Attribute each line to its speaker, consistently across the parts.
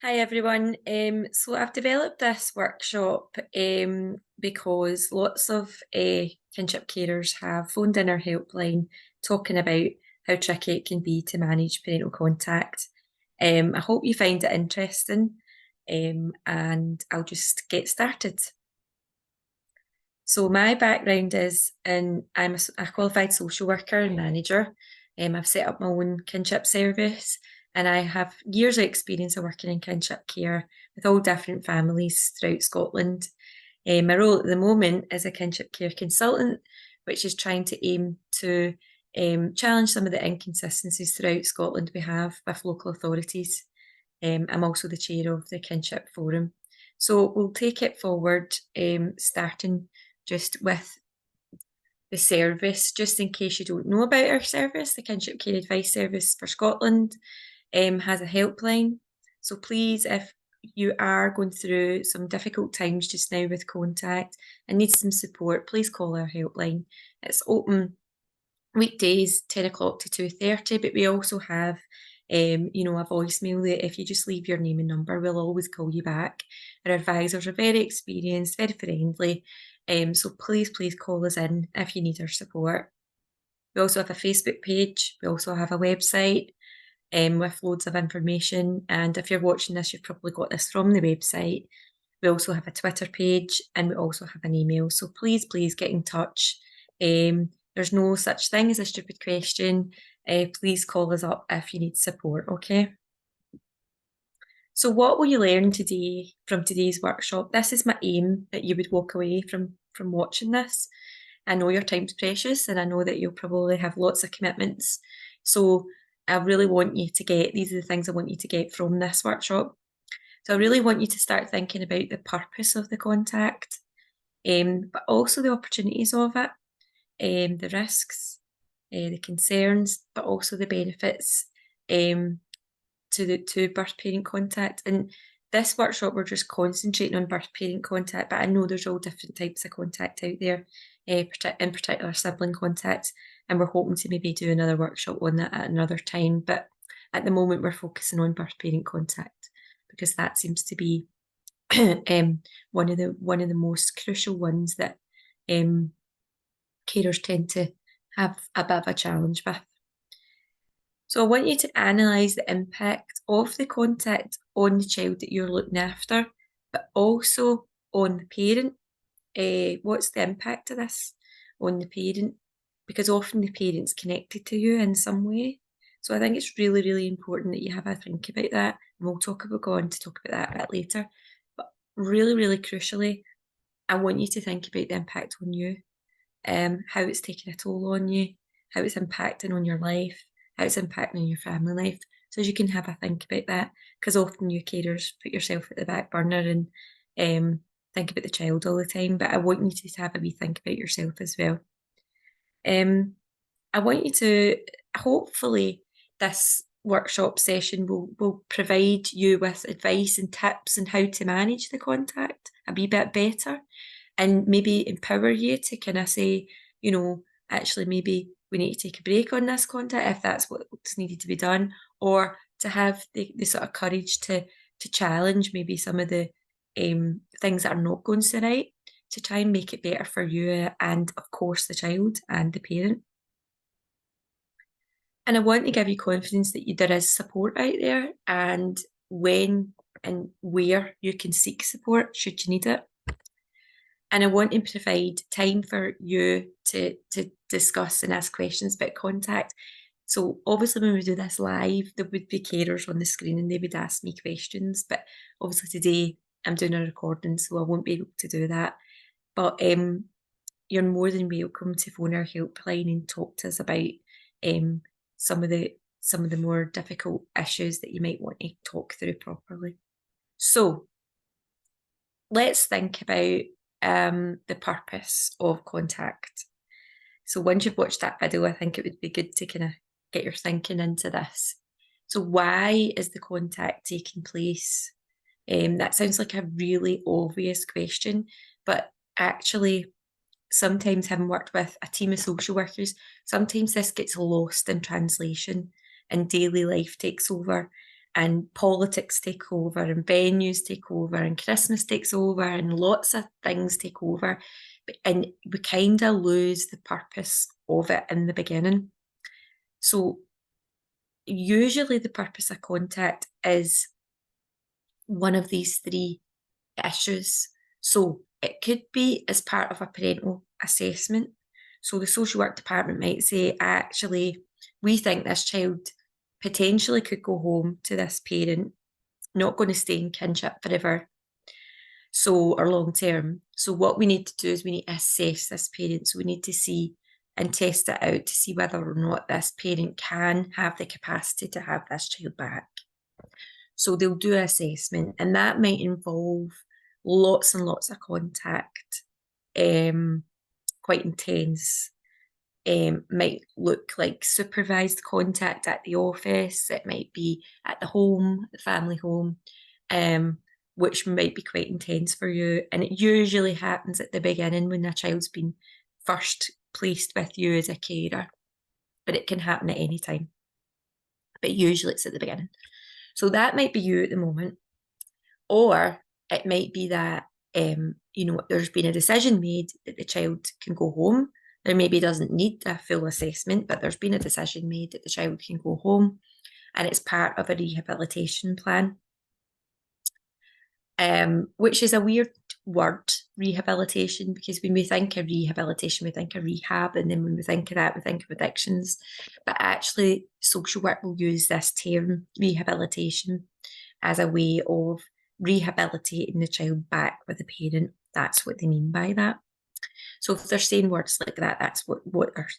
Speaker 1: Hi everyone. So I've developed this workshop because lots of kinship carers have phoned in our helpline talking about how tricky it can be to manage parental contact. I hope you find it interesting, and I'll just get started. So my background is I'm a qualified social worker and manager. I've set up my own kinship service and I have years of experience of working in kinship care with all different families throughout Scotland. My role at the moment is a kinship care consultant, which is trying to aim to challenge some of the inconsistencies throughout Scotland we have with local authorities. I'm also the chair of the Kinship Forum. So we'll take it forward, starting just with the service, just in case you don't know about our service. The Kinship Care Advice Service for Scotland has a helpline. So please, if you are going through some difficult times just now with contact and need some support, please call our helpline. It's open weekdays 10 o'clock to 2:30, but we also have a voicemail that if you just leave your name and number, we'll always call you back. Our advisors are very experienced, very friendly, so please call us in if you need our support. We also have a Facebook page. We also have a website with loads of information, and if you're watching this, you've probably got this from the website. We also have a Twitter page and we also have an email. So please get in touch. There's no such thing as a stupid question. Please call us up if you need support, okay? So what will you learn today from today's workshop? This is my aim, that you would walk away from watching this. I know your time's precious and I know that you'll probably have lots of commitments. So I really want you to get, these are the things I want you to get from this workshop. So I really want you to start thinking about the purpose of the contact, but also the opportunities of it, the risks, the concerns, but also the benefits to birth parent contact. And this workshop, we're just concentrating on birth parent contact, but I know there's all different types of contact out there, in particular sibling contact, and we're hoping to maybe do another workshop on that at another time. But at the moment, we're focusing on birth parent contact because that seems to be one of the most crucial ones that carers tend to have a bit of a challenge with. So I want you to analyse the impact of the contact on the child that you're looking after, but also on the parent. What's the impact of this on the parent? Because often the parent's connected to you in some way. So I think it's really important that you have a think about that. And we'll go on to talk about that a bit later. But really crucially, I want you to think about the impact on you, how it's taking a toll on you, how it's impacting on your life, how it's impacting on your family life. So as you can have a think about that, because often you carers put yourself at the back burner and think about the child all the time. But I want you to have a wee think about yourself as well. I want you to, hopefully this workshop session will provide you with advice and tips on how to manage the contact a wee bit better, and maybe empower you to kind of say, actually maybe we need to take a break on this contact if that's what's needed to be done, or to have the sort of courage to challenge maybe some of the things that are not going so right, to try and make it better for you and of course the child and the parent. And I want to give you confidence that there is support out there, and when and where you can seek support should you need it. And I want to provide time for you to discuss and ask questions about contact. So obviously when we do this live, there would be carers on the screen and they would ask me questions. But obviously today I'm doing a recording, so I won't be able to do that. But you're more than welcome to phone our helpline and talk to us about some of the more difficult issues that you might want to talk through properly. So let's think about the purpose of contact. So once you've watched that video, I think it would be good to kind of get your thinking into this. So why is the contact taking place? That sounds like a really obvious question, but actually sometimes, having worked with a team of social workers, sometimes this gets lost in translation and daily life takes over. and politics take over, and venues take over, and Christmas takes over, and lots of things take over. And we kind of lose the purpose of it in the beginning. So usually the purpose of contact is one of these three issues. So it could be as part of a parental assessment. So the social work department might say, actually, we think this child potentially could go home to this parent, not going to stay in kinship forever, so or long term. So what we need to do is we need to assess this parent. So we need to see and test it out to see whether or not this parent can have the capacity to have this child back. So they'll do an assessment, and that might involve lots and lots of contact, quite intense. Might look like supervised contact at the office. It might be at the home, the family home, which might be quite intense for you. And it usually happens at the beginning when a child's been first placed with you as a carer, but it can happen at any time. But usually it's at the beginning. So that might be you at the moment. Or it might be that, there's been a decision made that the child can go home. There maybe doesn't need a full assessment, but there's been a decision made that the child can go home, and it's part of a rehabilitation plan, which is a weird word, rehabilitation, because when we think of rehabilitation, we think of rehab, and then when we think of that, we think of addictions. But actually, social work will use this term, rehabilitation, as a way of rehabilitating the child back with the parent. That's what they mean by that. So if they're saying words like that, that's what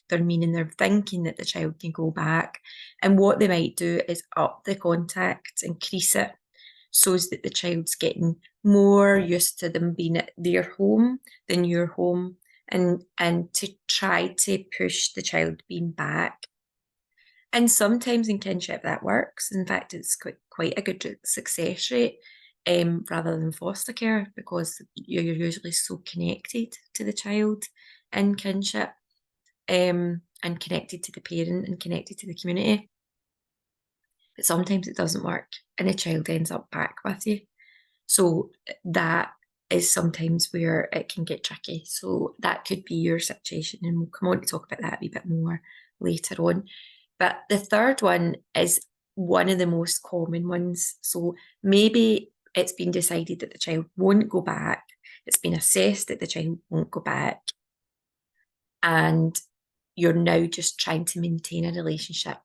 Speaker 1: they're meaning. They're thinking that the child can go back. And what they might do is up the contact, increase it, so that the child's getting more used to them being at their home than your home, and to try to push the child being back. And sometimes in kinship that works. In fact, it's quite a good success rate, rather than foster care, because you're usually so connected to the child in kinship, and connected to the parent and connected to the community. But sometimes it doesn't work and the child ends up back with you. So that is sometimes where it can get tricky. So that could be your situation, and we'll come on to talk about that a wee bit more later on. But the third one is one of the most common ones. So maybe it's been decided that the child won't go back. It's been assessed that the child won't go back. And you're now just trying to maintain a relationship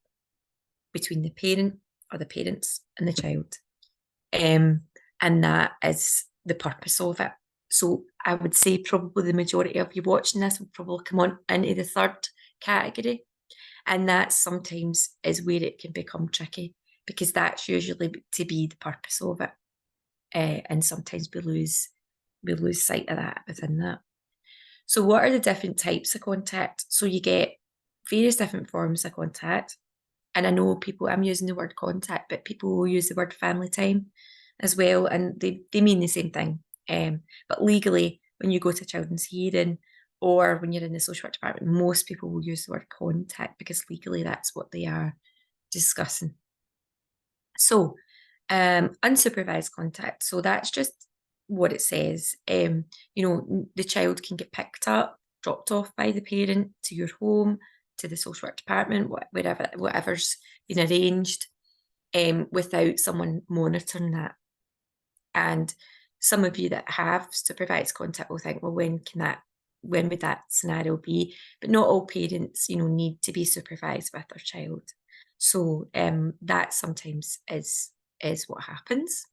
Speaker 1: between the parent or the parents and the child. And that is the purpose of it. So I would say probably the majority of you watching this will probably come on into the third category. And that sometimes is where it can become tricky, because that's usually to be the purpose of it. And sometimes we lose sight of that within that. So what are the different types of contact? So you get various different forms of contact. And I know I'm using the word contact, but people will use the word family time as well. And they mean the same thing. But legally, when you go to children's hearing or when you're in the social work department, most people will use the word contact, because legally that's what they are discussing. So unsupervised contact. So that's just what it says. The child can get picked up, dropped off by the parent to your home, to the social work department, whatever's been arranged, without someone monitoring that. And some of you that have supervised contact will think, well, when would that scenario be? But not all parents, need to be supervised with their child. So that sometimes is what happens.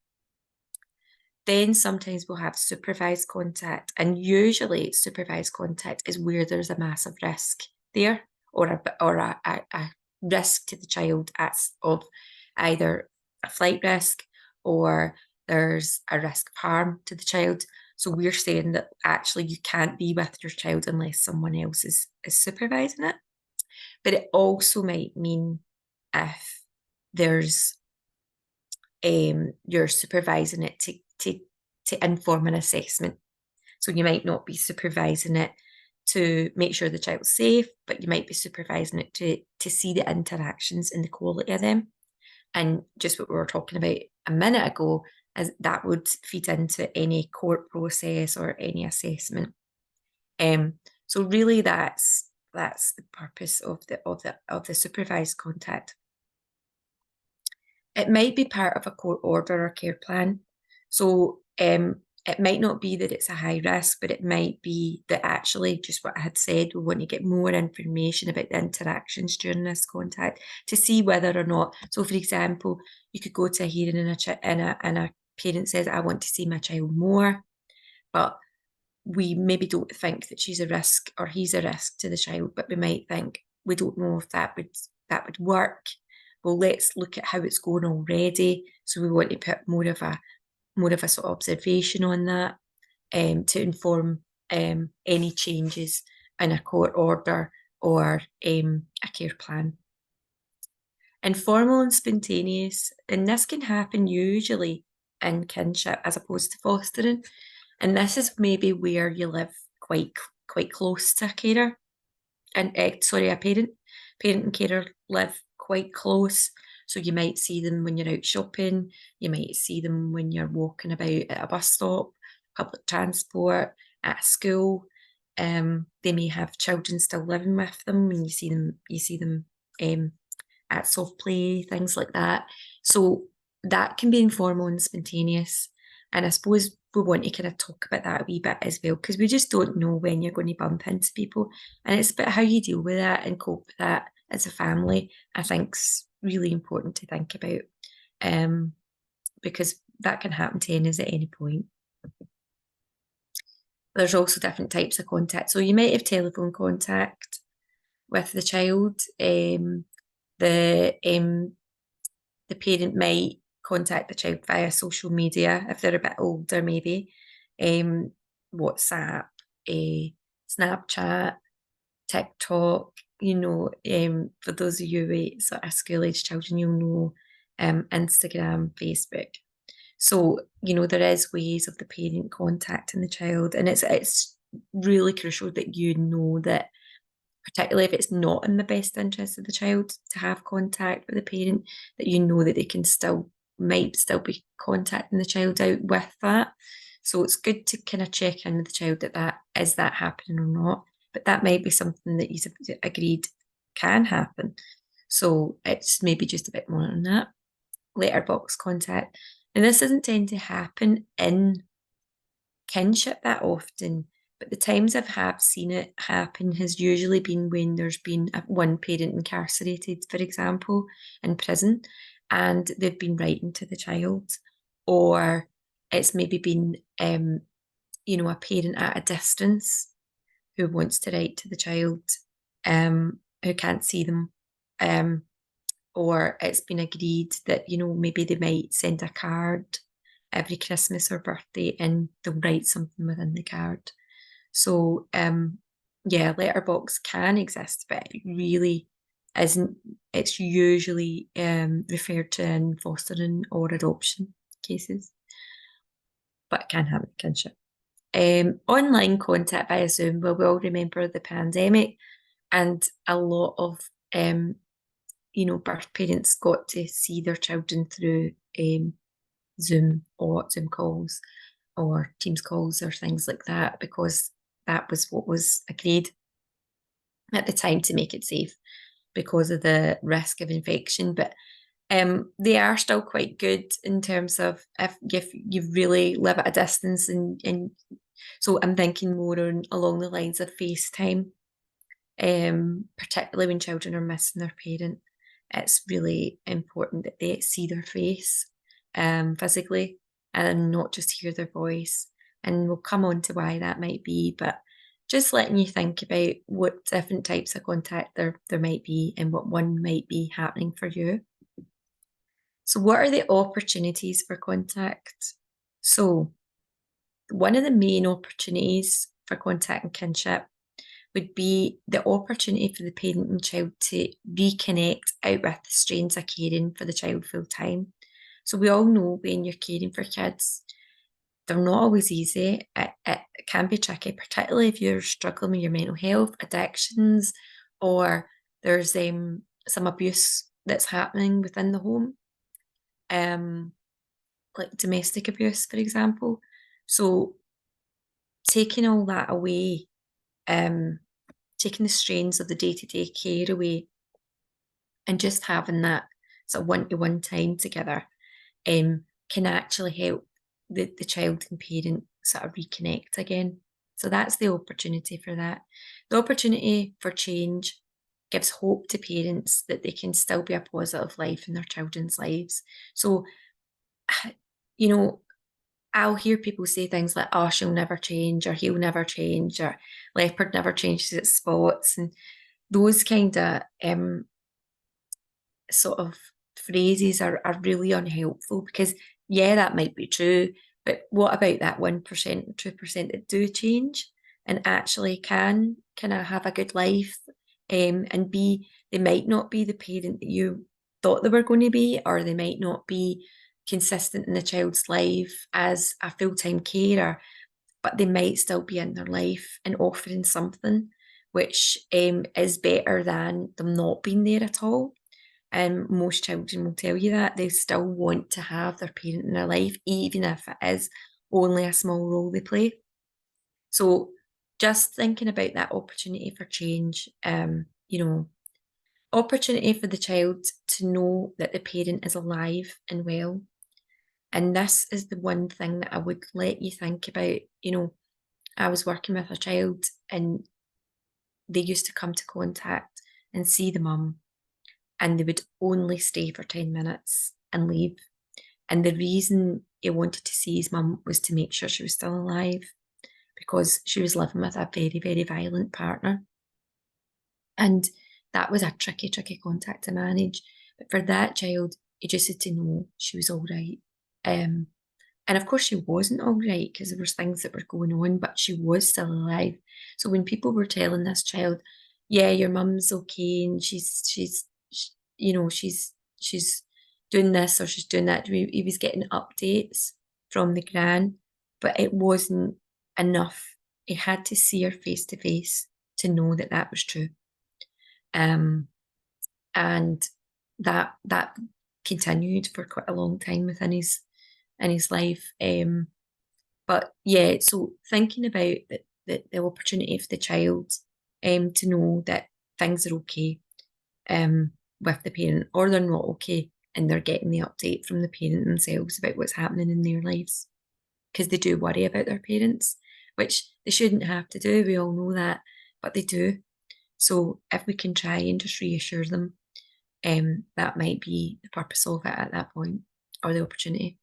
Speaker 1: Then sometimes we'll have supervised contact, and usually supervised contact is where there's a massive risk there, or a risk to the child of either a flight risk, or there's a risk of harm to the child. So we're saying that actually you can't be with your child unless someone else is supervising it. But it also might mean if there's you're supervising it to inform an assessment. So you might not be supervising it to make sure the child's safe, but you might be supervising it to see the interactions and the quality of them. And just what we were talking about a minute ago, is that would feed into any court process or any assessment. So really that's the purpose of the supervised contact. It might be part of a court order or care plan. So it might not be that it's a high risk, but it might be that actually, just what I had said, we want to get more information about the interactions during this contact to see whether or not. So, for example, you could go to a hearing and a parent says, "I want to see my child more," but we maybe don't think that she's a risk or he's a risk to the child, but we might think we don't know if that would work. Well, let's look at how it's going already. So we want to put more of a sort of observation on that to inform any changes in a court order or a care plan. Informal and spontaneous, and this can happen usually in kinship as opposed to fostering. And this is maybe where you live quite close to a carer, and a parent. Parent and carer live quite close, so you might see them when you're out shopping. You might see them when you're walking about at a bus stop, public transport, at school. They may have children still living with them, and you see them at soft play, things like that. So that can be informal and spontaneous. And I suppose we want to kind of talk about that a wee bit as well, because we just don't know when you're going to bump into people. And it's about how you deal with that and cope with that as a family, I think is really important to think about. Because that can happen to any at any point. There's also different types of contact. So you might have telephone contact with the child. The parent might contact the child via social media if they're a bit older, maybe WhatsApp, Snapchat, TikTok. For those of you with sort of school-age children, you'll know Instagram, Facebook. So there is ways of the parent contacting the child, and it's really crucial that you know that, particularly if it's not in the best interest of the child to have contact with the parent, that you know that they might still be contacting the child out with that. So it's good to kind of check in with the child that is that happening or not. But that might be something that you've agreed can happen. So it's maybe just a bit more on that. Letterbox contact. And this doesn't tend to happen in kinship that often, but the times have seen it happen has usually been when there's been one parent incarcerated, for example, in prison, and they've been writing to the child, or it's maybe been a parent at a distance who wants to write to the child, who can't see them, or it's been agreed that maybe they might send a card every Christmas or birthday and they'll write something within the card. So letterbox can exist, but it really isn't. It's usually referred to in fostering or adoption cases, but it can happen in kinship. Online contact via Zoom. Well, we all remember the pandemic, and a lot of birth parents got to see their children through Zoom or Zoom calls or Teams calls or things like that, because that was what was agreed at the time to make it safe because of the risk of infection. But they are still quite good in terms of if you really live at a distance, and so I'm thinking more along the lines of FaceTime, particularly when children are missing their parent. It's really important that they see their face physically and not just hear their voice. And we'll come on to why that might be, but just letting you think about what different types of contact there might be and what one might be happening for you. So what are the opportunities for contact? So one of the main opportunities for contact and kinship would be the opportunity for the parent and child to reconnect out with the strains of caring for the child full time. So we all know when you're caring for kids, they're not always easy. It can be tricky, particularly if you're struggling with your mental health, addictions, or there's some abuse that's happening within the home. like domestic abuse, for example. So taking all that away, taking the strains of the day-to-day care away, and just having that sort of one-to-one time together, can actually help the child and parent sort of reconnect again. So that's the opportunity for that. The opportunity for change gives hope to parents that they can still be a positive life in their children's lives. So, you know, I'll hear people say things like, oh, she'll never change, or he'll never change, or leopard never changes its spots. And those kind of sort of phrases are really unhelpful, because yeah, that might be true, but what about that 1% or 2% that do change and actually can kind of have a good life, and be, they might not be the parent that you thought they were going to be, or they might not be consistent in the child's life as a full-time carer, but they might still be in their life and offering something which is better than them not being there at all. And most children will tell you that they still want to have their parent in their life, even if it is only a small role they play. So just thinking about that opportunity for change, opportunity for the child to know that the parent is alive and well. And this is the one thing that I would let you think about. I was working with a child, and they used to come to contact and see the mum, and they would only stay for 10 minutes and leave. And the reason he wanted to see his mum was to make sure she was still alive, because she was living with a very, very violent partner. And that was a tricky, tricky contact to manage. But for that child, he just had to know she was all right. And of course, she wasn't all right, because there was things that were going on, but she was still alive. So when people were telling this child, "Yeah, your mum's okay, and she's doing this or she's doing that," he was getting updates from the gran, but it wasn't enough. He had to see her face to face to know that that was true. Um, and that continued for quite a long time within his life. But yeah, so thinking about the opportunity for the child, to know that things are okay, with the parent, or they're not okay, and they're getting the update from the parent themselves about what's happening in their lives, because they do worry about their parents, which they shouldn't have to do. We all know that, but they do. So if we can try and just reassure them, that might be the purpose of it at that point, or the opportunity.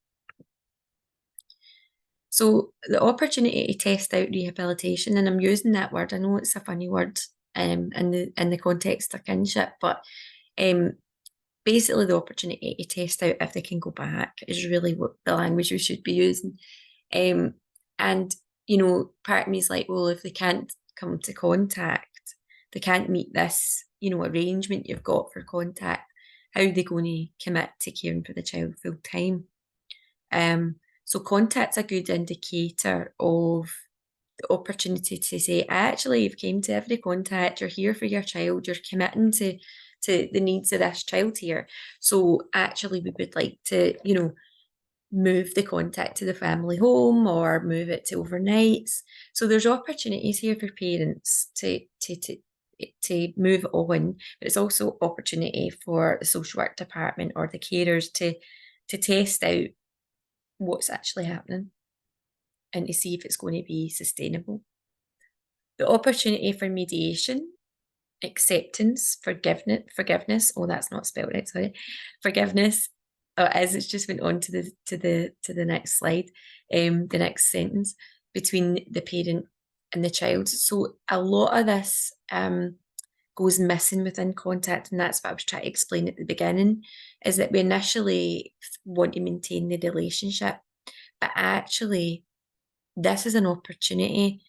Speaker 1: So the opportunity to test out rehabilitation, and I'm using that word, I know it's a funny word, in the context of kinship, but basically the opportunity to test out if they can go back is really what the language we should be using. And part of me is like, well, if they can't come to contact, they can't meet this, arrangement you've got for contact, how are they going to commit to caring for the child full time? So contact's a good indicator of the opportunity to say, actually, you've came to every contact, you're here for your child, you're committing to the needs of this child here. So actually, we would like to, move the contact to the family home or move it to overnights. So there's opportunities here for parents to move on, but it's also opportunity for the social work department or the carers to test out what's actually happening and to see if it's going to be sustainable. The opportunity for mediation, acceptance, forgiveness. Oh, that's not spelled right. Sorry, forgiveness. As it's just went on to the next slide, the next sentence, between the parent and the child. So a lot of this goes missing within contact, and that's what I was trying to explain at the beginning. Is that we initially want to maintain the relationship, but actually, this is an opportunity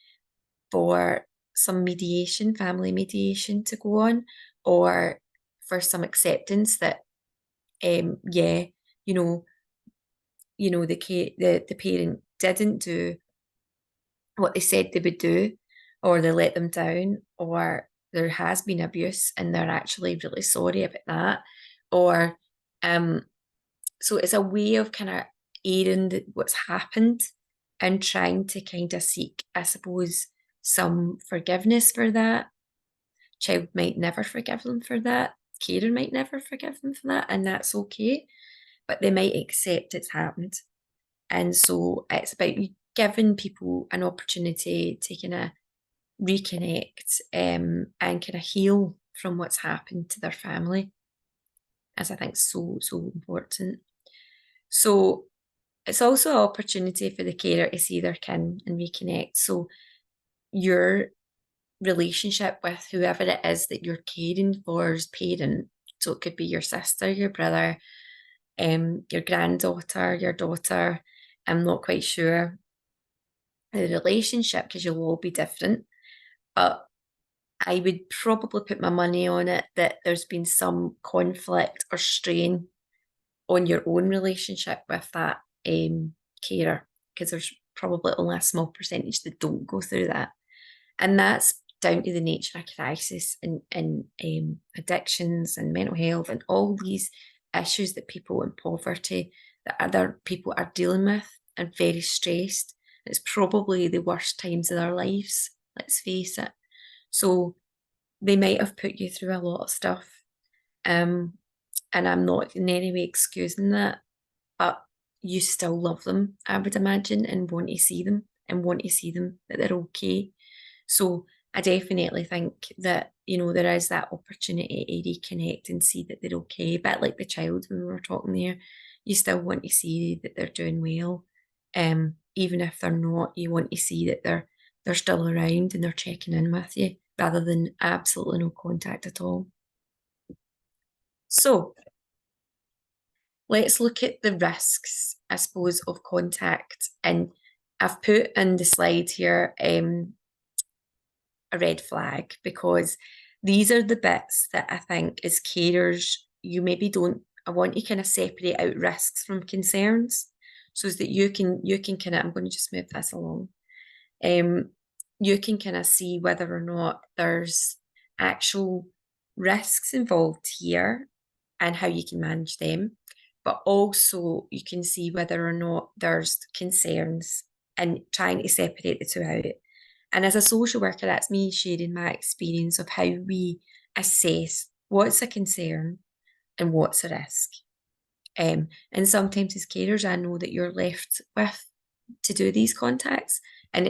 Speaker 1: for some mediation, family mediation to go on, or for some acceptance that, yeah, you know, the parent didn't do what they said they would do, or they let them down, or there has been abuse and they're actually really sorry about that, or So it's a way of kind of airing what's happened and trying to kind of seek, I suppose, some forgiveness for that. Child might never forgive them for that. Carer might never forgive them for that, and that's okay. But they might accept it's happened. And so it's about giving people an opportunity to kind of reconnect and kind of heal from what's happened to their family, as I think is so important. So it's also an opportunity for the carer to see their kin and reconnect. So your relationship with whoever it is that you're caring for's parent, so it could be your sister, your brother, your granddaughter, your daughter, I'm not quite sure the relationship because you'll all be different, but I would probably put my money on it that there's been some conflict or strain on your own relationship with that carer, because there's probably only a small percentage that don't go through that. And that's down to the nature of crisis and addictions and mental health and all these issues that people in poverty, that other people are dealing with and very stressed. It's probably the worst times of their lives, let's face it. So they might have put you through a lot of stuff. Um, and I'm not in any way excusing that, but you still love them, I would imagine, and want to see them and want to see them that they're okay. So I definitely think that, there is that opportunity to reconnect and see that they're okay. A bit like the child when we were talking there, you still want to see that they're doing well. Even if they're not, you want to see that they're still around and they're checking in with you rather than absolutely no contact at all. So let's look at the risks, I suppose, of contact. And I've put in the slide here a red flag, because these are the bits that I think as carers, you maybe don't, I want to kind of separate out risks from concerns so that you can kind of, I'm going to just move this along. You can kind of see whether or not there's actual risks involved here and how you can manage them. But also you can see whether or not there's concerns and trying to separate the two out. And as a social worker, that's me sharing my experience of how we assess what's a concern and what's a risk. And sometimes as carers, I know that you're left with to do these contacts, and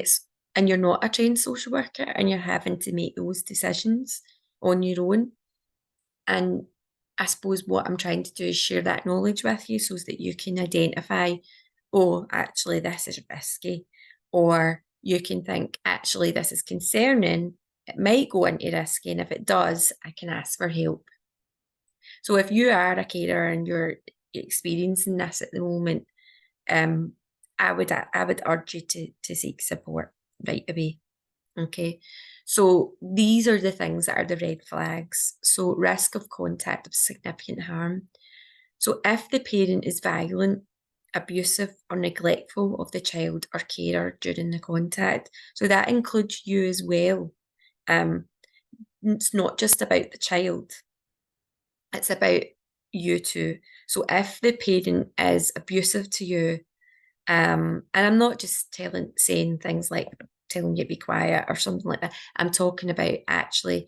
Speaker 1: you're not a trained social worker and you're having to make those decisions on your own. And I suppose what I'm trying to do is share that knowledge with you so that you can identify, oh, actually, this is risky. Or you can think, actually, this is concerning. It might go into risky. And if it does, I can ask for help. So if you are a carer and you're experiencing this at the moment, I would urge you to seek support right away. Okay, so these are the things that are the red flags. So risk of contact of significant harm. So if the parent is violent, abusive or neglectful of the child or carer during the contact, so that includes you as well. It's not just about the child, it's about you too. So if the parent is abusive to you, and I'm not just saying things like telling you to be quiet or something like that. I'm talking about actually,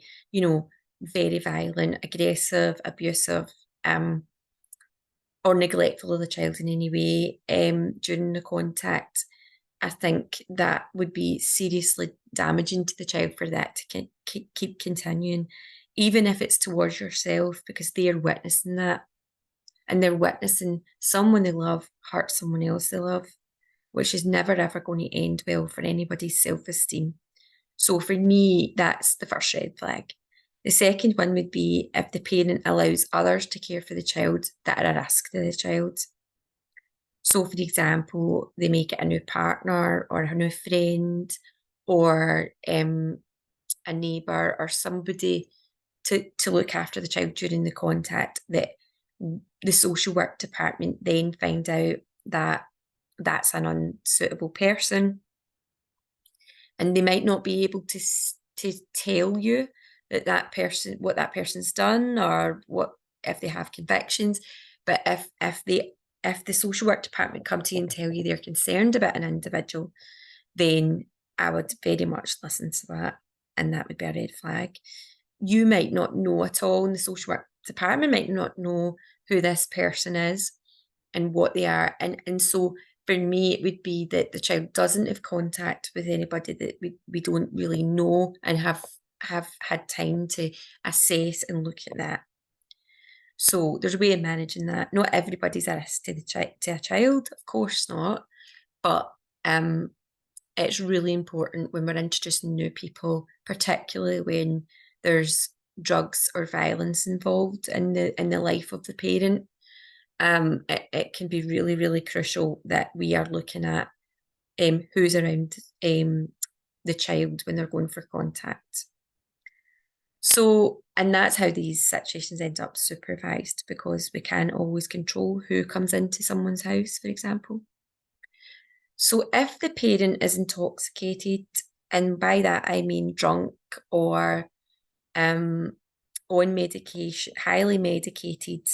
Speaker 1: very violent, aggressive, abusive, or neglectful of the child in any way during the contact. I think that would be seriously damaging to the child for that to keep continuing, even if it's towards yourself, because they are witnessing that. And they're witnessing someone they love hurt someone else they love, which is never ever going to end well for anybody's self-esteem. So for me, that's the first red flag. The second one would be if the parent allows others to care for the child that are a risk to the child. So for example, they may get a new partner or a new friend or a neighbour or somebody to look after the child during the contact, that the social work department then find out that that's an unsuitable person, and they might not be able to tell you that person, what that person's done or what if they have convictions. But if they if the social work department come to you and tell you they're concerned about an individual, then I would very much listen to that, and that would be a red flag. You might not know at all, and the social work department might not know who this person is and what they are. And so for me, it would be that the child doesn't have contact with anybody that we don't really know and have had time to assess and look at that. So there's a way of managing that. Not everybody's a risk to a child, of course not, but it's really important when we're introducing new people, particularly when there's drugs or violence involved in the life of the parent. It can be really, really crucial that we are looking at who's around the child when they're going for contact. So, and that's how these situations end up supervised, because we can't always control who comes into someone's house, for example. So if the parent is intoxicated, and by that I mean drunk or on medication, highly medicated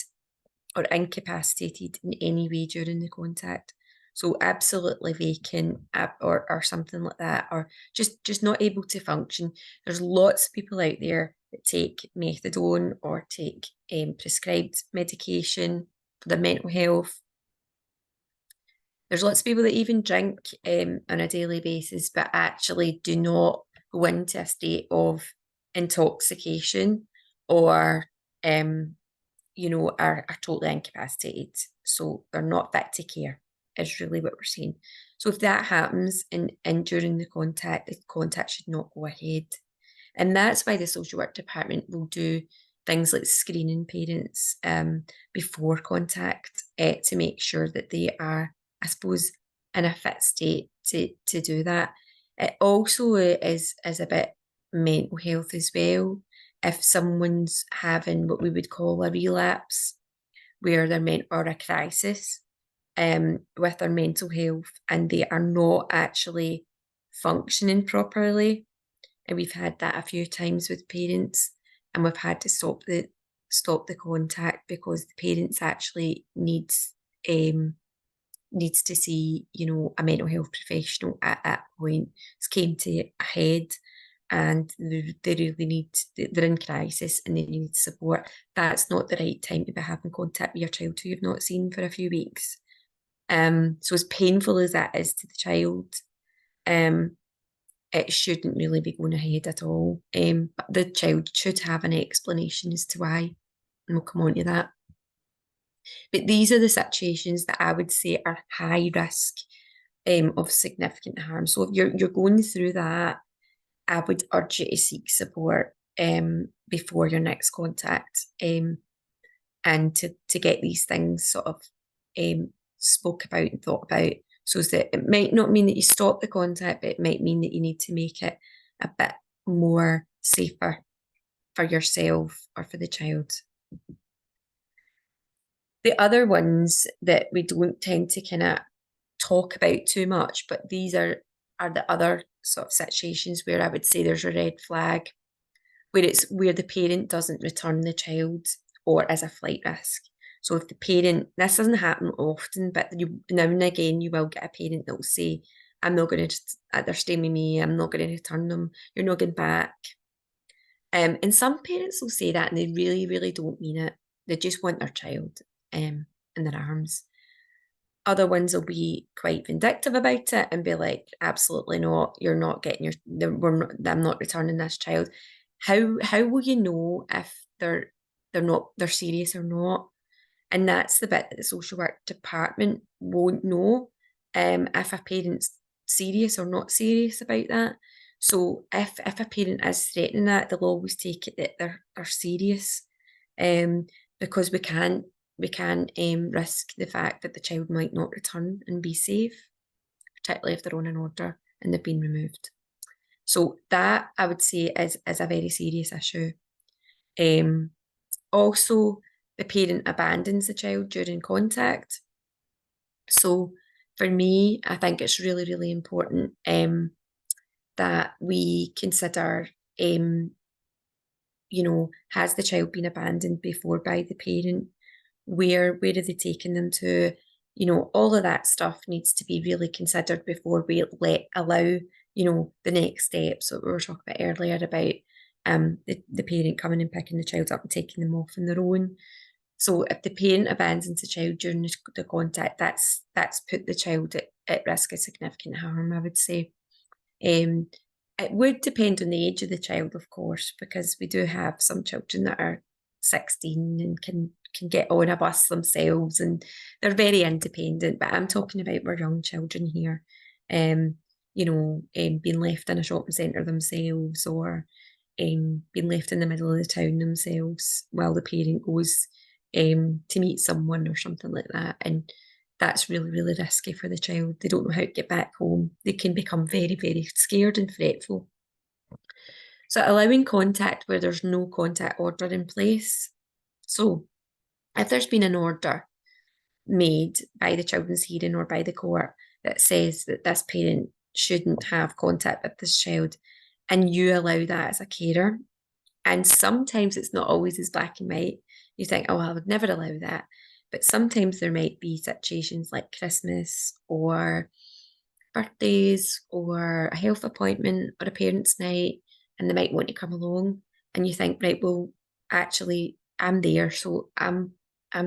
Speaker 1: or incapacitated in any way during the contact, so absolutely vacant or something like that, or just not able to function. There's lots of people out there that take methadone or take prescribed medication for their mental health. There's lots of people that even drink on a daily basis, but actually do not go into a state of intoxication or, are totally incapacitated. So they're not fit to care, is really what we're saying. So if that happens and during the contact should not go ahead. And that's why the social work department will do things like screening parents before contact to make sure that they are, I suppose, in a fit state to do that. It also is about mental health as well. If someone's having what we would call a relapse, where they're or a crisis with their mental health, and they are not actually functioning properly, and we've had that a few times with parents, and we've had to stop the contact because the parents actually needs to see, a mental health professional at that point. It's came to a head, and they really need, they're in crisis and they need support. That's not the right time to be having contact with your child who you've not seen for a few weeks. So as painful as that is to the child, it shouldn't really be going ahead at all. But the child should have an explanation as to why, and we'll come on to that. But these are the situations that I would say are high risk of significant harm. So if you're going through that, I would urge you to seek support before your next contact, and to get these things sort of spoke about and thought about, so that it might not mean that you stop the contact, but it might mean that you need to make it a bit more safer for yourself or for the child. The other ones that we don't tend to kind of talk about too much, but these are the other sort of situations where I would say there's a red flag, where the parent doesn't return the child or is a flight risk. So if the parent, this doesn't happen often, but now and again you will get a parent that will say, I'm not going to, they're staying with me, I'm not going to return them, you're not going back. And some parents will say that and they really, really don't mean it. They just want their child in their arms. Other ones will be quite vindictive about it and be like, absolutely not, you're not getting I'm not returning this child. How will you know if they're serious or not? And that's the bit that the social work department won't know, if a parent's serious or not serious about that. So if a parent is threatening that, they'll always take it that they're serious, because we can risk the fact that the child might not return and be safe, particularly if they're on an order and they've been removed. So that, I would say, is a very serious issue. Also, the parent abandons the child during contact. So for me, I think it's really, really important that we consider, has the child been abandoned before by the parent? Where are they taking them to? all of that stuff needs to be really considered before we allow, the next steps that we were talking about earlier about the parent coming and picking the child up and taking them off on their own. So if the parent abandons the child during the contact, that's put the child at risk of significant harm, I would say. Um, it would depend on the age of the child, of course, because we do have some children that are 16 and can get on a bus themselves, and they're very independent. But I'm talking about our young children here, being left in a shopping centre themselves, or being left in the middle of the town themselves while the parent goes to meet someone or something like that. And that's really, really risky for the child. They don't know how to get back home. They can become very, very scared and fretful. So allowing contact where there's no contact order in place. So if there's been an order made by the children's hearing or by the court that says that this parent shouldn't have contact with this child, and you allow that as a carer, and sometimes it's not always as black and white. You think, oh, I would never allow that. But sometimes there might be situations like Christmas or birthdays or a health appointment or a parents' night, and they might want to come along. And you think, right, well, actually, I'm there, so I'm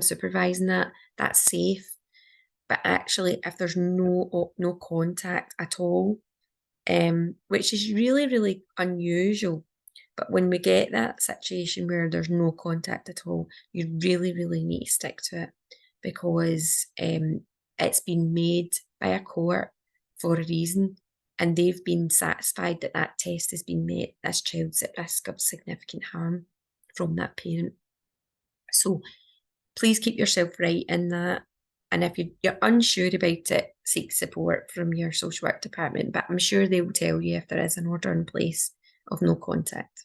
Speaker 1: supervising that. That's safe. But actually, if there's no contact at all, which is really, really unusual. But when we get that situation where there's no contact at all, you really, really need to stick to it, because it's been made by a court for a reason, and they've been satisfied that that test has been met. This child's at risk of significant harm from that parent. So please keep yourself right in that. And if you're unsure about it, seek support from your social work department. But I'm sure they will tell you if there is an order in place of no contact.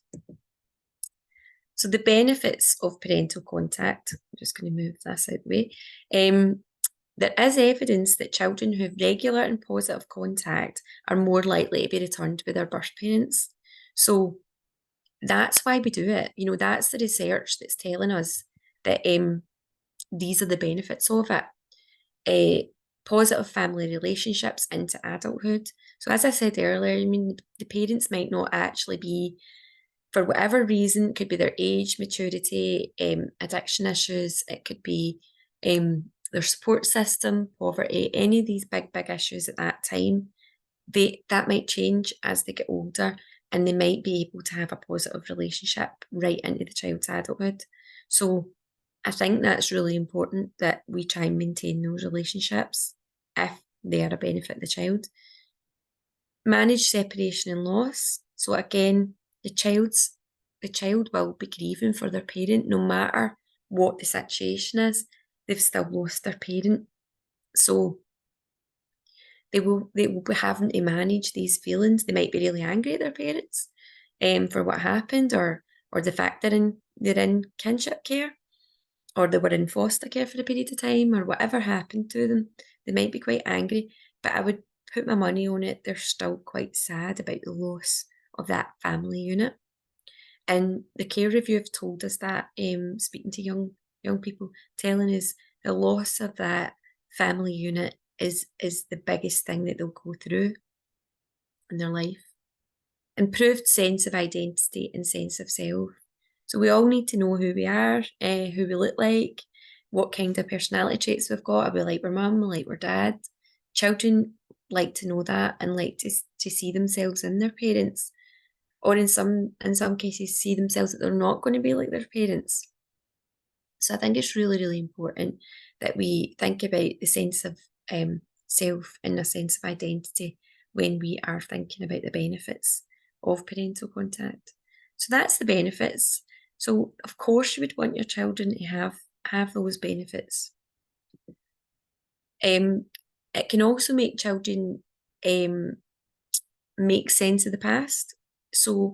Speaker 1: So the benefits of parental contact, I'm just going to move this out the way. There is evidence that children who have regular and positive contact are more likely to be returned with their birth parents. So that's why we do it. That's the research that's telling us that these are the benefits of it. Positive family relationships into adulthood. So as I said earlier, the parents might not actually be, for whatever reason, it could be their age, maturity, addiction issues, it could be their support system, poverty, any of these big, big issues at that time. That might change as they get older, and they might be able to have a positive relationship right into the child's adulthood. So I think that's really important that we try and maintain those relationships if they are a benefit of the child. Manage separation and loss. So again, the child will be grieving for their parent no matter what the situation is. They've still lost their parent. So they will be having to manage these feelings. They might be really angry at their parents for what happened, or the fact they're in kinship care, or they were in foster care for a period of time, or whatever happened to them. They might be quite angry, but I would put my money on it, they're still quite sad about the loss of that family unit. And the care review have told us that, speaking to young people, telling us the loss of that family unit is the biggest thing that they'll go through in their life. Improved sense of identity and sense of self. So we all need to know who we are, who we look like, what kind of personality traits we've got. Are we like our mum, like our dad? Children like to know that and like to see themselves in their parents, or in some cases see themselves that they're not going to be like their parents. So I think it's really, really important that we think about the sense of self and a sense of identity when we are thinking about the benefits of parental contact. So that's the benefits. So of course you would want your children to have those benefits. It can also make children make sense of the past. So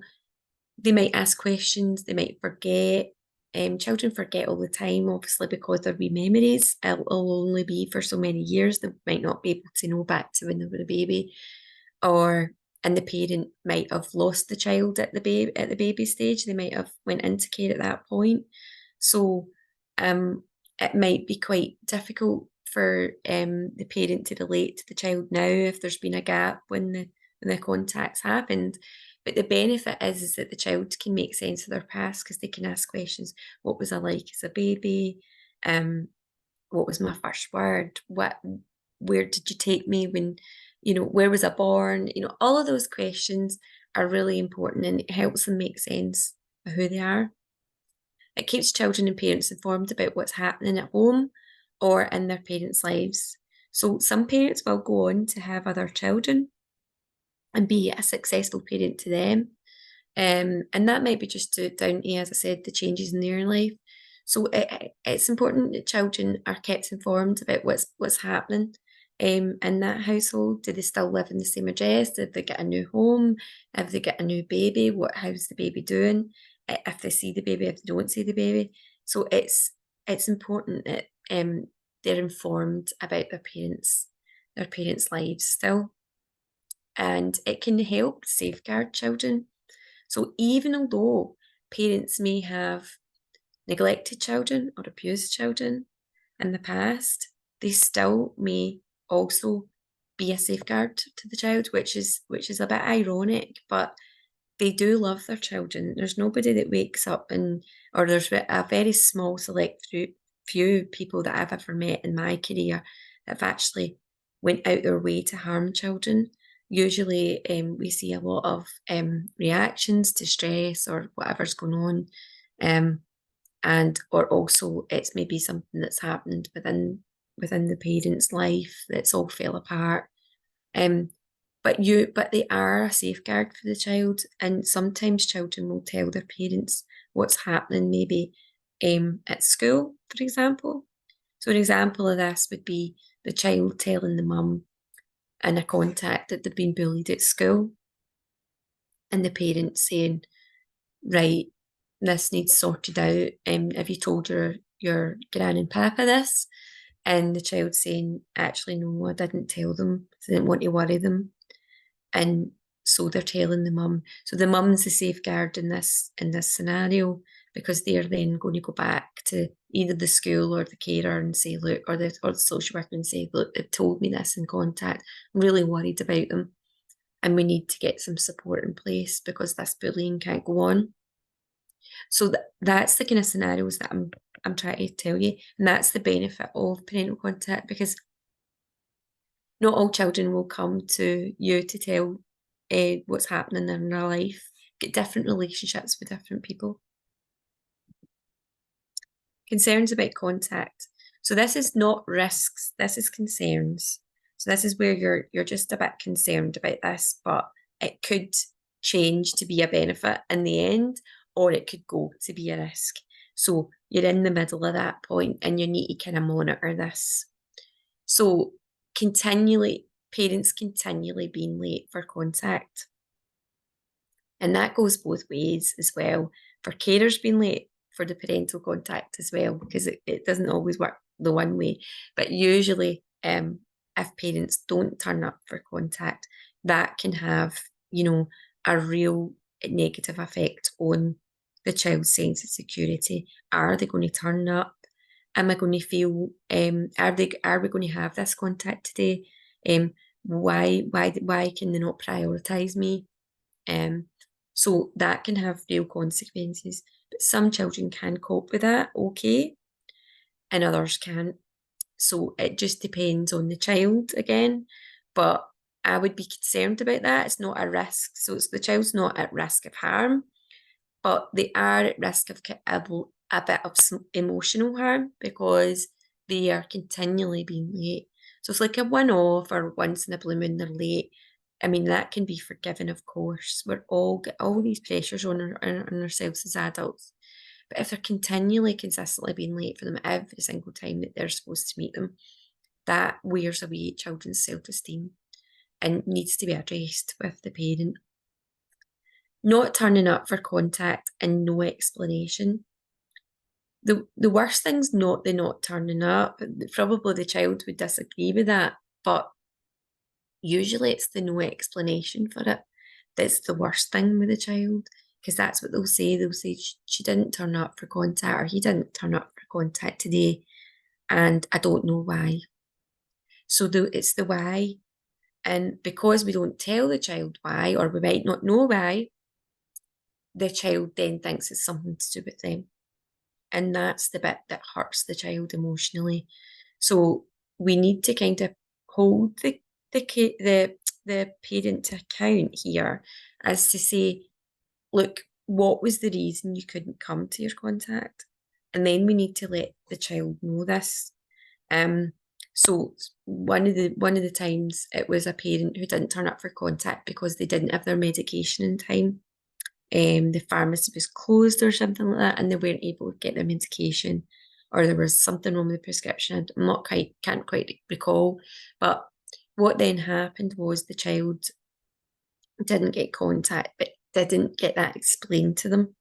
Speaker 1: they might ask questions, they might forget. Children forget all the time, obviously, because their wee memories will only be for so many years. They might not be able to know back to when they were a baby, and the parent might have lost the child at the baby stage. They might have went into care at that point. So it might be quite difficult for the parent to relate to the child now if there's been a gap when the contact's happened. But the benefit is that the child can make sense of their past because they can ask questions. What was I like as a baby? What was my first word? Where did you take me when, where was I born? All of those questions are really important, and it helps them make sense of who they are. It keeps children and parents informed about what's happening at home or in their parents' lives. So some parents will go on to have other children and be a successful parent to them. And that might be just down to, as I said, the changes in their life. So it's important that children are kept informed about what's happening in that household. Do they still live in the same address? Did they get a new home? If they get a new baby, how's the baby doing? If they see the baby, if they don't see the baby. So it's important that they're informed about their parents' lives still. And it can help safeguard children. So even although parents may have neglected children or abused children in the past, they still may also be a safeguard to the child, which is a bit ironic, but they do love their children. There's nobody that wakes up or there's a very small select few people that I've ever met in my career that have actually went out their way to harm children. Usually we see a lot of reactions to stress or whatever's going on. Or also it's maybe something that's happened within the parent's life that's all fell apart. But they are a safeguard for the child, and sometimes children will tell their parents what's happening maybe at school, for example. So an example of this would be the child telling the mum in a contact that they've been bullied at school, and the parent saying, right, this needs sorted out. Have you told your gran and papa this? And the child saying, actually, no, I didn't tell them. I didn't want to worry them. And so they're telling the mum. So the mum's the safeguard in this scenario, because they're then going to go back to either the school or the carer and say, look, or the social worker and say, look, they've told me this in contact. I'm really worried about them. And we need to get some support in place because this bullying can't go on. So that's the kind of scenarios that I'm trying to tell you. And that's the benefit of parental contact, because not all children will come to you to tell what's happening in their life. Get different relationships with different people. Concerns about contact. So this is not risks, this is concerns. So this is where you're just a bit concerned about this, but it could change to be a benefit in the end, or it could go to be a risk. So you're in the middle of that point and you need to kind of monitor this. So parents continually being late for contact. And that goes both ways as well. For carers being late for the parental contact as well, because it doesn't always work the one way. But usually, if parents don't turn up for contact, that can have, a real negative effect on the child's sense of security. Are they going to turn up? Am I going to feel, are we going to have this contact today? Why can they not prioritise me? So that can have real consequences. But some children can cope with that okay, and others can't. So it just depends on the child again. But I would be concerned about that. It's not a risk. So the child's not at risk of harm, but they are at risk of a bit of some emotional harm because they are continually being late. So it's like a one-off or once in a blue moon they're late. I mean, that can be forgiven, of course. We're all get all these pressures on ourselves as adults. But if they're consistently being late for them every single time that they're supposed to meet them, that wears away children's self-esteem and needs to be addressed with the parent. Not turning up for contact and no explanation. The worst thing's not the not turning up. Probably the child would disagree with that, but usually it's the no explanation for it that's the worst thing with the child, because that's what they'll say. They'll say, she didn't turn up for contact, or he didn't turn up for contact today, and I don't know why. So it's the why. And because we don't tell the child why, or we might not know why, the child then thinks it's something to do with them. And that's the bit that hurts the child emotionally. So we need to kind of hold the parent to account here, as to say, look, what was the reason you couldn't come to your contact? And then we need to let the child know this. So one of the times it was a parent who didn't turn up for contact because they didn't have their medication in time. The pharmacy was closed or something like that, and they weren't able to get their medication, or there was something wrong with the prescription. Can't quite recall. But what then happened was the child didn't get contact, but didn't get that explained to them.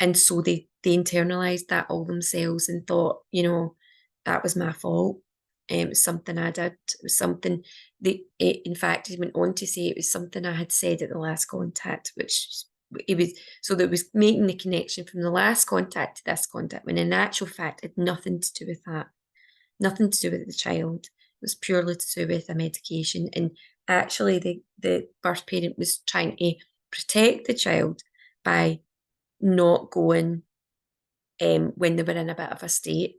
Speaker 1: And so they internalized that all themselves and thought, that was my fault. It was something I did. It was something in fact, he went on to say it was something I had said at the last contact, which it was, so that was making the connection from the last contact to this contact, when in actual fact it had nothing to do with that, nothing to do with the child. It was purely to do with a medication. And actually the birth parent was trying to protect the child by not going when they were in a bit of a state.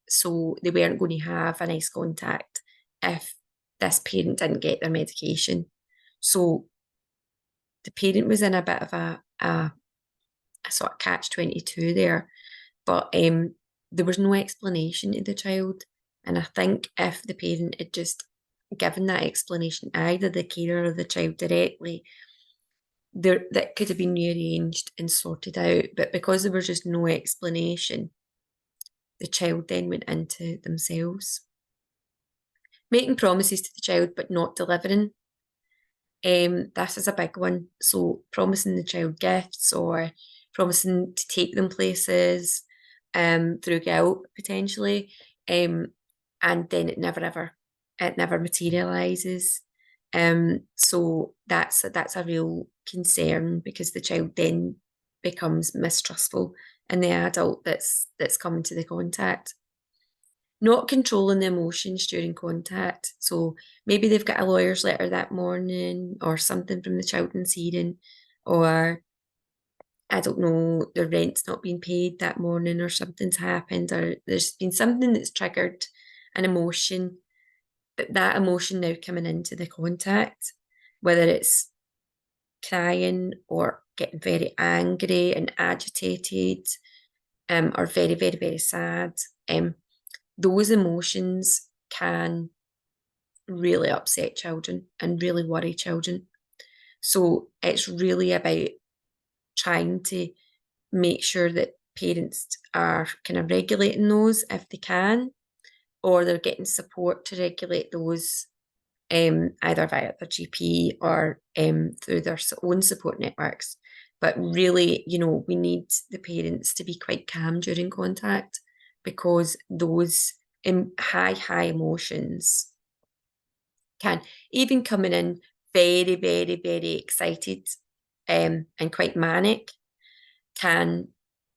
Speaker 1: So they weren't going to have a nice contact if this parent didn't get their medication. So the parent was in a bit of a sort of catch-22 there. But there was no explanation to the child. And I think if the parent had just given that explanation, either the carer or the child directly, that could have been rearranged and sorted out. But because there was just no explanation, the child then went into themselves. Making promises to the child but not delivering. This is a big one. So promising the child gifts or promising to take them places through guilt potentially, and then it never materializes. So that's a real concern, because the child then becomes mistrustful in the adult that's coming to the contact. Not controlling the emotions during contact. So maybe they've got a lawyer's letter that morning or something from the children's hearing, or I don't know, their rent's not been paid that morning, or something's happened, or there's been something that's triggered an emotion, but that emotion now coming into the contact, whether it's crying or getting very angry and agitated, or very, very, very sad, those emotions can really upset children and really worry children. So it's really about trying to make sure that parents are kind of regulating those if they can, or they're getting support to regulate those, either via their GP or through their own support networks. But really, we need the parents to be quite calm during contact, because those high emotions can, even coming in very, very, very excited and quite manic, can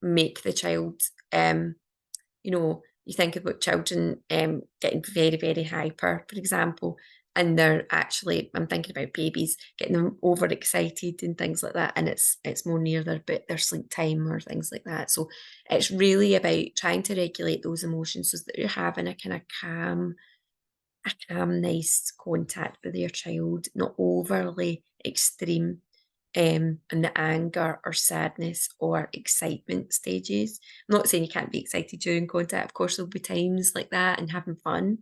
Speaker 1: make the child, you think about children getting very, very hyper, for example, and they're actually, I'm thinking about babies, getting them overexcited and things like that, and it's more near their sleep time or things like that. So it's really about trying to regulate those emotions so that you're having a kind of nice contact with your child, not overly extreme in the anger or sadness or excitement stages. I'm not saying you can't be excited during contact. Of course, there'll be times like that and having fun,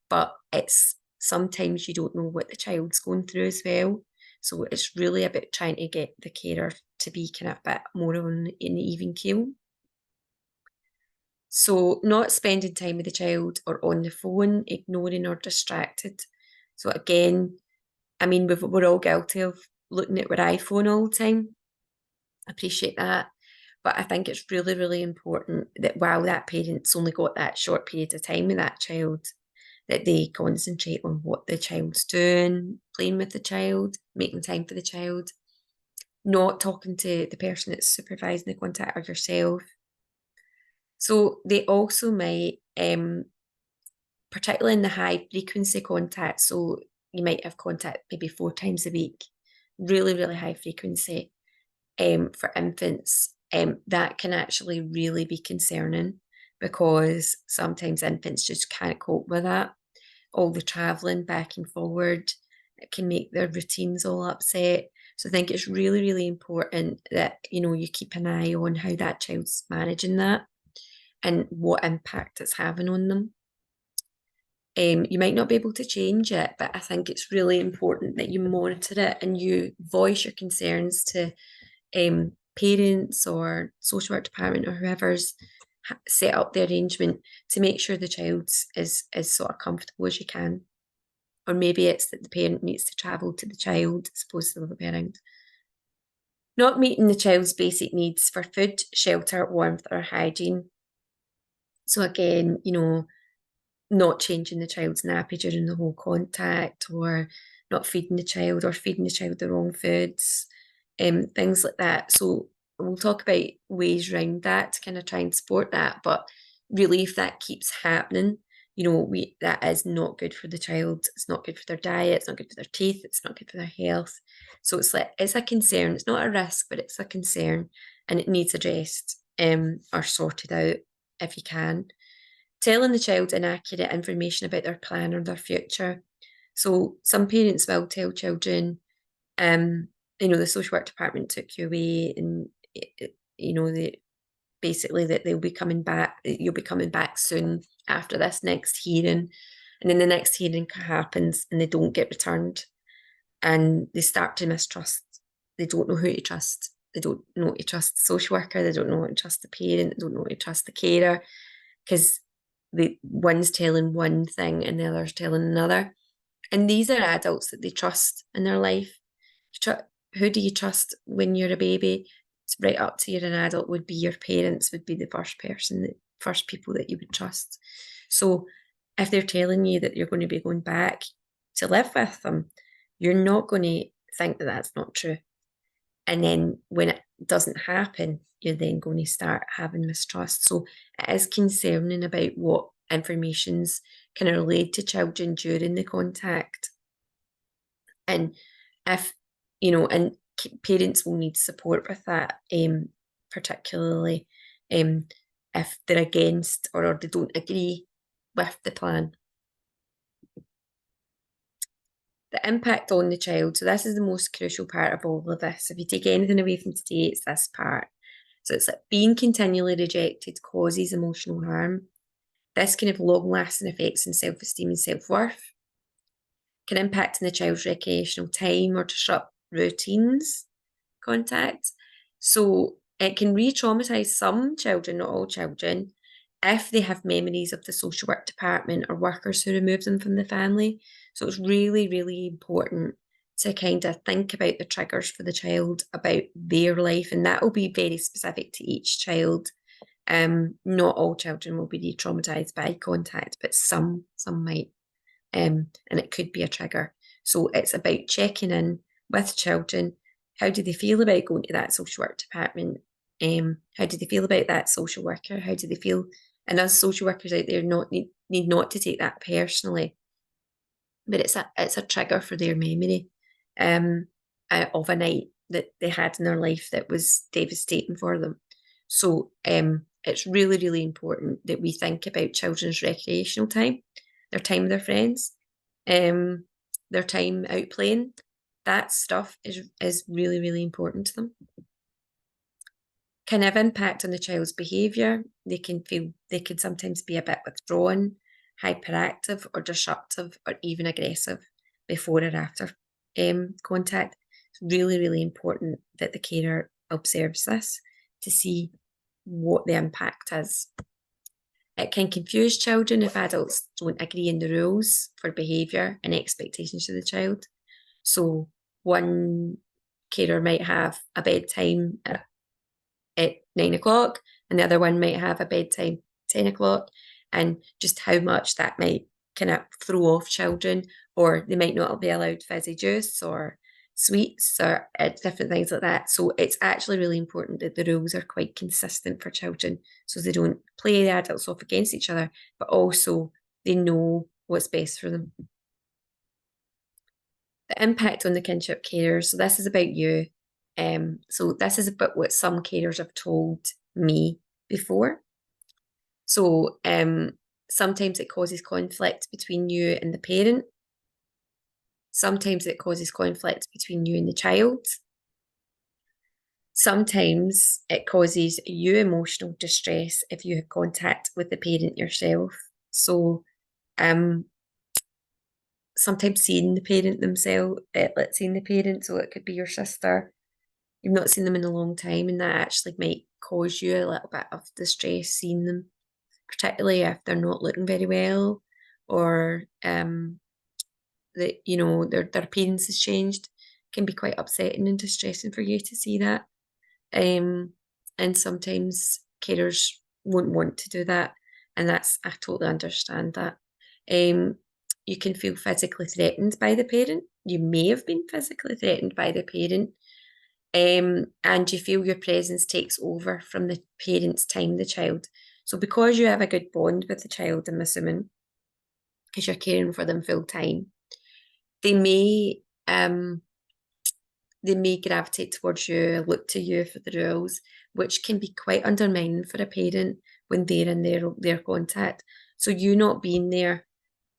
Speaker 1: but it's sometimes you don't know what the child's going through as well. So it's really about trying to get the carer to be kind of a bit more on an even keel. So not spending time with the child or on the phone, ignoring or distracted. So again, I mean, we're all guilty of looking at our iPhone all the time. I appreciate that. But I think it's really, really important that while that parent's only got that short period of time with that child, that they concentrate on what the child's doing, playing with the child, making time for the child, not talking to the person that's supervising the contact or yourself. So they also might particularly in the high frequency contact. So you might have contact maybe 4 times a week, really, really high frequency for infants. That can actually really be concerning because sometimes infants just can't cope with that. All the traveling back and forward, it can make their routines all upset. So I think it's really, really important that, you keep an eye on how that child's managing that and what impact it's having on them. You might not be able to change it, but I think it's really important that you monitor it and you voice your concerns to parents or social work department or whoever's set up the arrangement to make sure the child's is sort of comfortable as you can. Or maybe it's that the parent needs to travel to the child as opposed to the other way around. Not meeting the child's basic needs for food, shelter, warmth, or hygiene. So again, not changing the child's nappy during the whole contact, or not feeding the child, or feeding the child the wrong foods, things like that. So we'll talk about ways around that to kind of try and support that. But really, if that keeps happening, that is not good for the child. It's not good for their diet. It's not good for their teeth. It's not good for their health. So it's a concern. It's not a risk, but it's a concern, and it needs addressed or sorted out if you can. Telling the child inaccurate information about their plan or their future. So some parents will tell children, the social work department took you away, and basically that they'll be coming back, you'll be coming back soon after this next hearing. And then the next hearing happens and they don't get returned, and they start to mistrust. They don't know who to trust. They don't know to trust the social worker. They don't know how to trust the parent. They don't know how to trust the carer, because the one's telling one thing and the other's telling another. And these are adults that they trust in their life. Who do you trust when you're a baby? It's right up to you're an adult, would be your parents, would be the first people that you would trust. So if they're telling you that you're going to be going back to live with them, you're not going to think that that's not true. And then when it doesn't happen, you're then going to start having mistrust. So it is concerning about what information's kind of relayed to children during the contact. And if, and parents will need support with that, particularly if they're against or they don't agree with the plan. The impact on the child. So this is the most crucial part of all of this. If you take anything away from today, it's this part. So it's like being continually rejected causes emotional harm. This can have long-lasting effects on self-esteem and self-worth. Can impact on the child's recreational time or disrupt routines, contact. So it can re-traumatise some children, not all children, if they have memories of the social work department or workers who remove them from the family. So it's really, really important to kind of think about the triggers for the child, about their life, and that will be very specific to each child. Not all children will be re-traumatized by contact, but some might, and it could be a trigger. So it's about checking in with children. How do they feel about going to that social work department? How do they feel about that social worker? How do they feel? And us social workers out there need not to take that personally, but it's a trigger for their memory of a night that they had in their life that was devastating for them. So it's really, really important that we think about children's recreational time, their time with their friends, their time out playing. That stuff is really, really important to them. Can have impact on the child's behaviour. They can sometimes be a bit withdrawn, hyperactive or disruptive or even aggressive before or after contact. It's really, really important that the carer observes this to see what the impact is. It can confuse children if adults don't agree on the rules for behaviour and expectations of the child. So one carer might have a bedtime at 9 o'clock, and the other one might have a bedtime 10 o'clock, and just how much that might kind of throw off children, or they might not be allowed fizzy juice or sweets or different things like that. So it's actually really important that the rules are quite consistent for children, so they don't play the adults off against each other, but also they know what's best for them. The impact on the kinship carers. So this is about you. So this is about what some carers have told me before. So sometimes it causes conflict between you and the parent. Sometimes it causes conflict between you and the child. Sometimes it causes you emotional distress if you have contact with the parent yourself. So sometimes seeing the parent themselves, seeing the parent, so it could be your sister, you've not seen them in a long time, and that actually might cause you a little bit of distress seeing them, particularly if they're not looking very well, or that their appearance has changed. It can be quite upsetting and distressing for you to see that. And sometimes carers won't want to do that, and I totally understand that. You can feel physically threatened by the parent. You may have been physically threatened by the parent, and you feel your presence takes over from the parent's time with the child. So because you have a good bond with the child, I'm assuming, because you're caring for them full time, they may gravitate towards you, look to you for the rules, which can be quite undermining for a parent when they're in their contact. So you not being there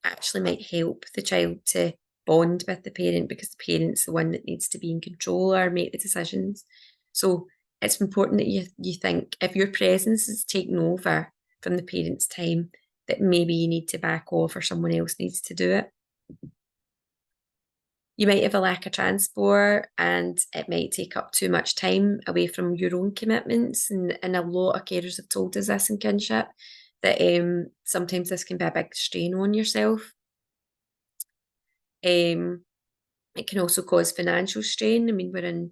Speaker 1: actually might help the child to bond with the parent, because the parent's the one that needs to be in control or make the decisions. So it's important that you think if your presence is taken over from the parent's time, that maybe you need to back off or someone else needs to do it. You might have a lack of transport, and it might take up too much time away from your own commitments. And a lot of carers have told us this in kinship, that sometimes this can be a big strain on yourself. It can also cause financial strain. I mean, we're in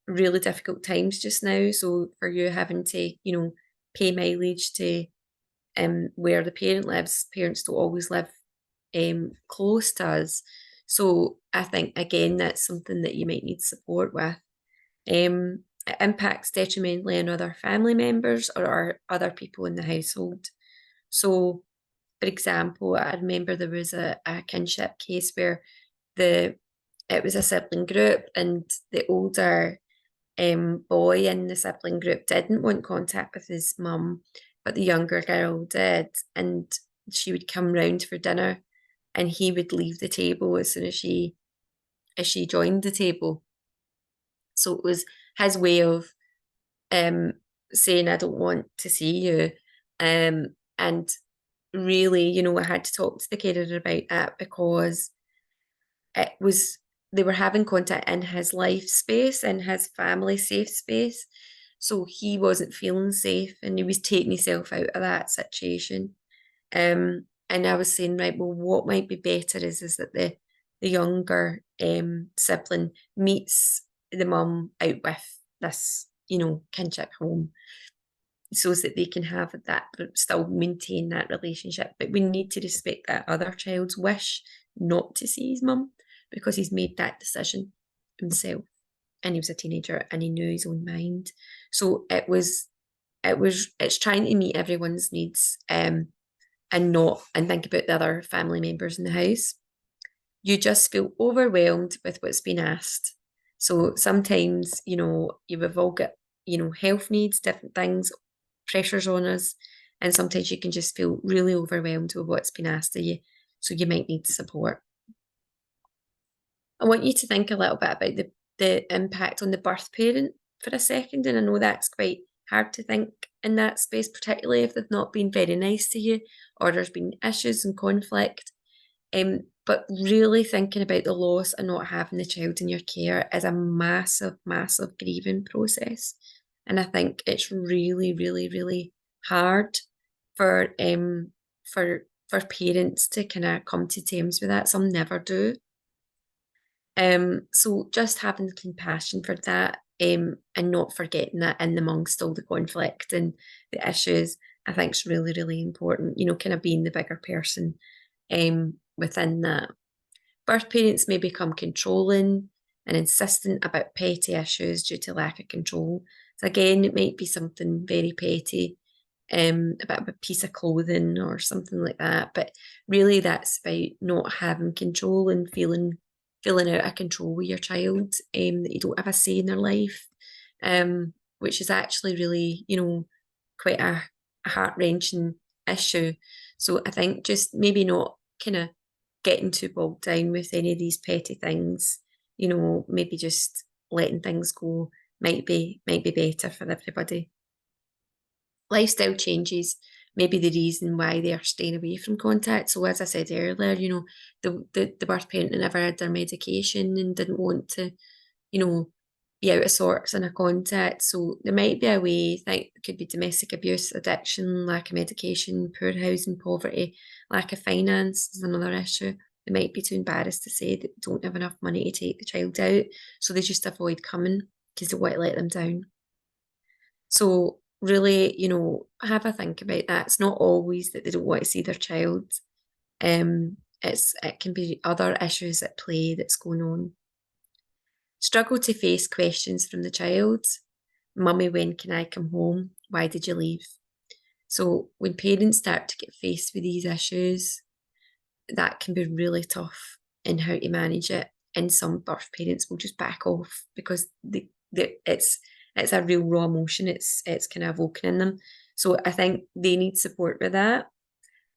Speaker 1: really difficult times just now. So for you having to, pay mileage to where the parent lives, parents don't always live close to us. So I think, again, that's something that you might need support with. It impacts detrimentally on other family members or other people in the household. So, for example, I remember there was a kinship case where it was a sibling group, and the older boy in the sibling group didn't want contact with his mum, but the younger girl did, and she would come round for dinner, and he would leave the table as soon as she joined the table. So it was his way of saying, I don't want to see you. And really, I had to talk to the carer about that, because they were having contact in his life space, in his family safe space. So he wasn't feeling safe, and he was taking himself out of that situation. And I was saying, right, well, what might be better is that the younger sibling meets the mum out with this, kinship home, so that they can have that, but still maintain that relationship. But we need to respect that other child's wish not to see his mum, because he's made that decision himself, and he was a teenager, and he knew his own mind. So it's trying to meet everyone's needs, and think about the other family members in the house. You just feel overwhelmed with what's been asked. So sometimes, you've all got, health needs, different things, pressures on us, and sometimes you can just feel really overwhelmed with what's been asked of you. So you might need support. I want you to think a little bit about the impact on the birth parent for a second. And I know that's quite hard to think in that space, particularly if they've not been very nice to you, or there's been issues and conflict. But really thinking about the loss of not having the child in your care is a massive, massive grieving process. And I think it's really, really, really hard for parents to kind of come to terms with that. Some never do. So just having compassion for that, and not forgetting that in amongst all the conflict and the issues, I think is really, really important. Kind of being the bigger person within that. Birth parents may become controlling and insistent about petty issues due to lack of control. So again, it might be something very petty, about a piece of clothing or something like that. But really that's about not having control and feeling out of control with your child, that you don't have a say in their life, which is actually really, quite a heart-wrenching issue. So I think just maybe not kind of getting too bogged down with any of these petty things, maybe just letting things go might be better for everybody. Lifestyle changes may be the reason why they are staying away from contact. So as I said earlier, the birth parent never had their medication and didn't want to, be out of sorts in a contact. So there might be a way, it could be domestic abuse, addiction, lack of medication, poor housing, poverty, lack of finance is another issue. They might be too embarrassed to say that they don't have enough money to take the child out. So they just avoid coming because they want to let them down. So really, have a think about that. It's not always that they don't want to see their child. It can be other issues at play that's going on. Struggle to face questions from the child. Mummy, when can I come home? Why did you leave? So when parents start to get faced with these issues, that can be really tough in how to manage it. And some birth parents will just back off because it's a real raw emotion. It's kind of evoking in them. So I think they need support with that.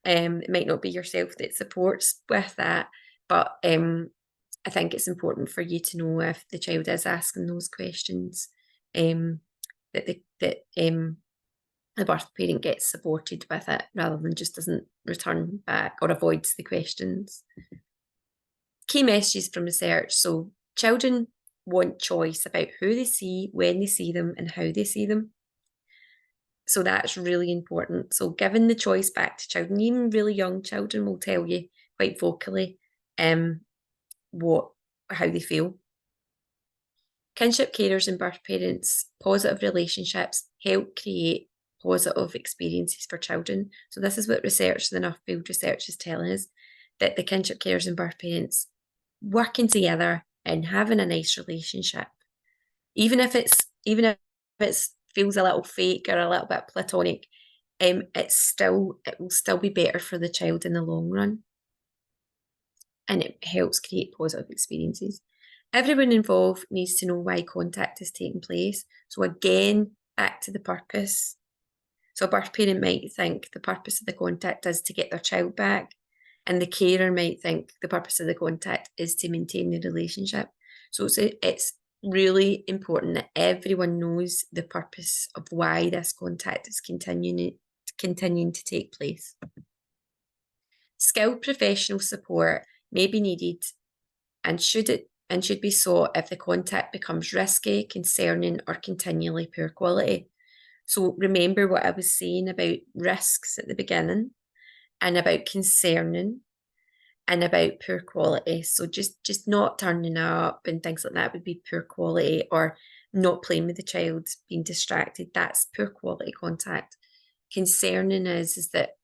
Speaker 1: It might not be yourself that supports with that, but I think it's important for you to know if the child is asking those questions, that the birth parent gets supported with it rather than just doesn't return back or avoids the questions. Key messages from research. So children want choice about who they see, when they see them, and how they see them. So that's really important. So giving the choice back to children, even really young children will tell you quite vocally how they feel. Kinship carers and birth parents, positive relationships help create positive experiences for children. So this is what research, the Nuffield research is telling us, that the kinship carers and birth parents working together and having a nice relationship, even if it feels a little fake or a little bit platonic, it will still be better for the child in the long run, and it helps create positive experiences. Everyone involved needs to know why contact is taking place. So again, back to the purpose. So a birth parent might think the purpose of the contact is to get their child back, and the carer might think the purpose of the contact is to maintain the relationship. So it's really important that everyone knows the purpose of why this contact is continuing to take place. Skilled professional support may be needed and should be sought if the contact becomes risky, concerning, or continually poor quality. So remember what I was saying about risks at the beginning and about concerning and about poor quality. So just not turning up and things like that would be poor quality, or not playing with the child, being distracted. That's poor quality contact. Concerning is that,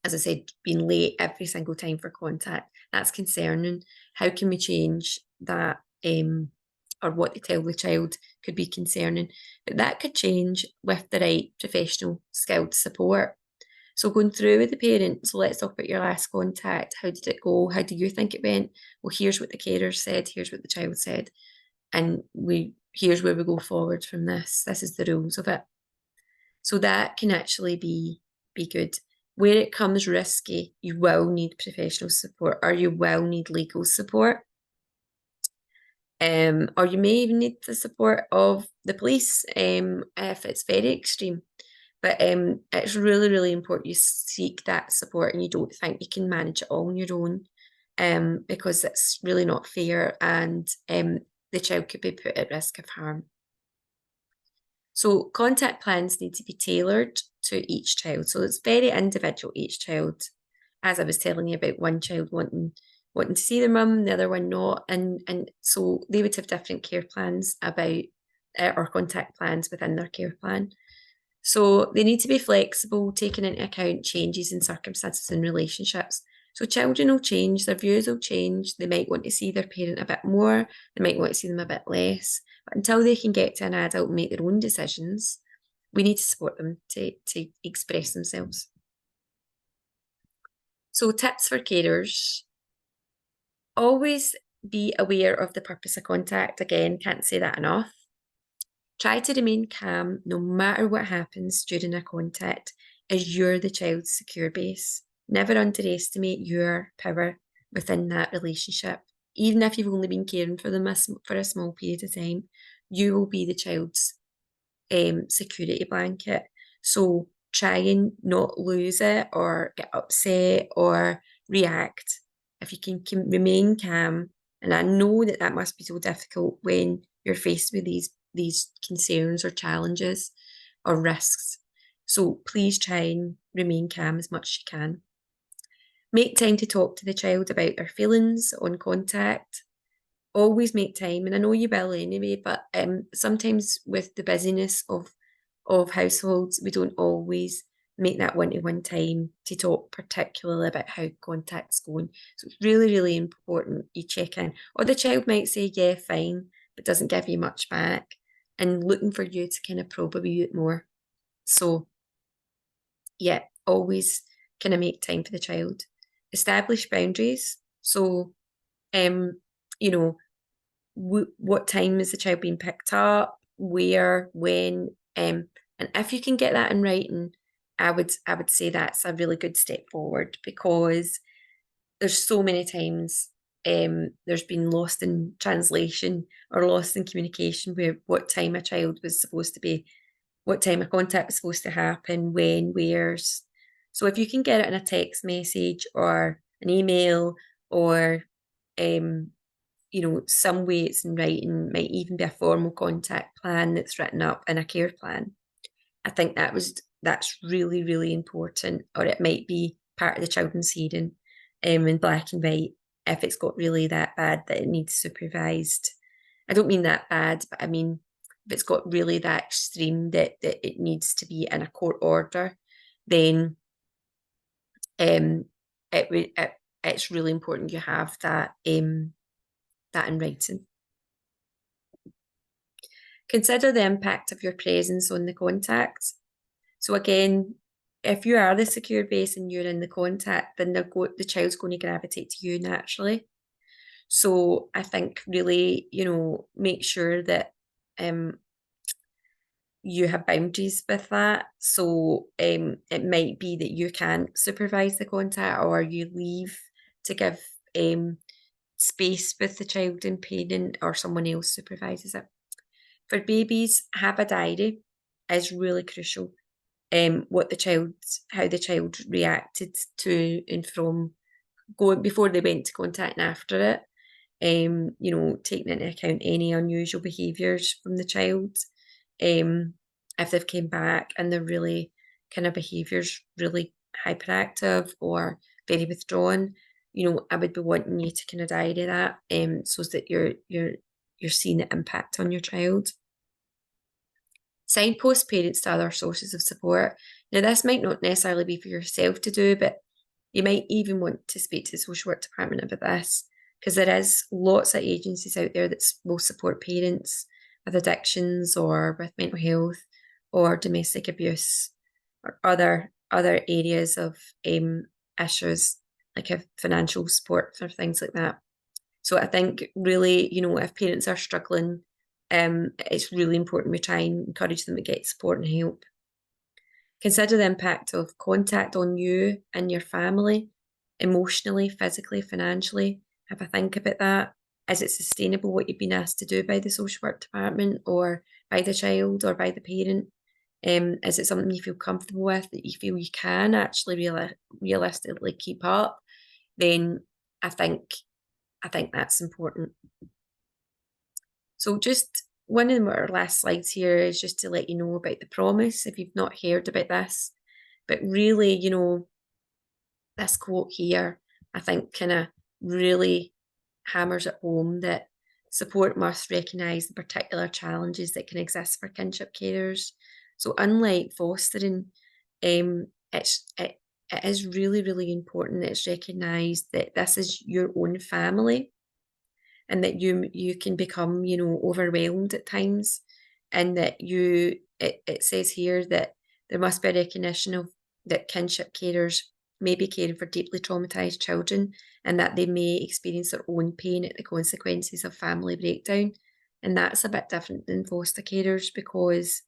Speaker 1: as I said, being late every single time for contact, that's concerning. How can we change that? Or what they tell the child could be concerning. But that could change with the right professional skilled support. So going through with the parent, so let's talk about your last contact. How did it go? How do you think it went? Well, here's what the carer said, here's what the child said. And here's where we go forward from this. This is the rules of it. So that can actually be good. Where it comes risky, you will need professional support, or you will need legal support. Or you may even need the support of the police if it's very extreme. But it's really, really important you seek that support and you don't think you can manage it all on your own, because it's really not fair, and the child could be put at risk of harm. So contact plans need to be tailored to each child. So it's very individual, each child. As I was telling you about one child wanting to see their mum, the other one not. And so they would have different care plans about, or contact plans within their care plan. So they need to be flexible, taking into account changes in circumstances and relationships. So children will change, their views will change. They might want to see their parent a bit more. They might want to see them a bit less. But until they can get to an adult and make their own decisions, we need to support them to express themselves. So tips for carers: always be aware of the purpose of contact. Again, can't say that enough. Try to remain calm no matter what happens during a contact, as you're the child's secure base. Never underestimate your power within that relationship. Even if you've only been caring for them for a small period of time, you will be the child's security blanket. So try and not lose it or get upset or react. If you can remain calm, and I know that that must be so difficult when you're faced with these concerns or challenges or risks. So please try and remain calm as much as you can. Make time to talk to the child about their feelings on contact. Always make time, and I know you will anyway, but sometimes with the busyness of households, we don't always make that one-to-one time to talk particularly about how contact's going. So it's really, really important you check in. Or the child might say, yeah, fine, but doesn't give you much back, and looking for you to kind of probe a wee bit more. So yeah, always kind of make time for the child. Establish boundaries. So, you know, what time is the child being picked up, where, when, and if you can get that in writing, I would say that's a really good step forward, because there's so many times there's been lost in translation or lost in communication where what time a child was supposed to be, what time a contact was supposed to happen, when, where's. So if you can get it in a text message or an email, or some way it's in writing, might even be a formal contact plan that's written up in a care plan. I think that's really, really important. Or it might be part of the children's hearing in black and white if it's got really that bad that it needs supervised. I don't mean that bad, but I mean if it's got really that extreme that it needs to be in a court order, then it's really important you have that in writing. Consider the impact of your presence on the contact. So again, if you are the secure base and you're in the contact, then the child's going to gravitate to you naturally. So I think really, make sure that you have boundaries with that. So it might be that you can't supervise the contact, or you leave to give space with the child and parent, or someone else supervises it. For babies, have a diary is really crucial. How the child reacted to and from going before they went to contact and after it. Taking into account any unusual behaviours from the child. If they've came back and they're really kind of behaviours really hyperactive or very withdrawn, I would be wanting you to kind of diary that, so that you're seeing the impact on your child. Signpost parents to other sources of support. Now, this might not necessarily be for yourself to do, but you might even want to speak to the social work department about this, because there is lots of agencies out there that will support parents with addictions or with mental health or domestic abuse or other areas of issues, like financial support for things like that. So I think really, if parents are struggling, it's really important we try and encourage them to get support and help. Consider the impact of contact on you and your family, emotionally, physically, financially. Have a think about that. Is it sustainable what you've been asked to do by the social work department or by the child or by the parent? Is it something you feel comfortable with, that you feel you can actually realistically keep up? Then I think that's important. So just one of our last slides here is just to let you know about the promise, if you've not heard about this. But really, this quote here, I think kind of really hammers it home that support must recognise the particular challenges that can exist for kinship carers. So unlike fostering, it is really, really important that it's recognised that this is your own family, and that you can become, overwhelmed at times. and that it says here that there must be a recognition of that kinship carers may be caring for deeply traumatised children and that they may experience their own pain at the consequences of family breakdown. And that's a bit different than foster carers because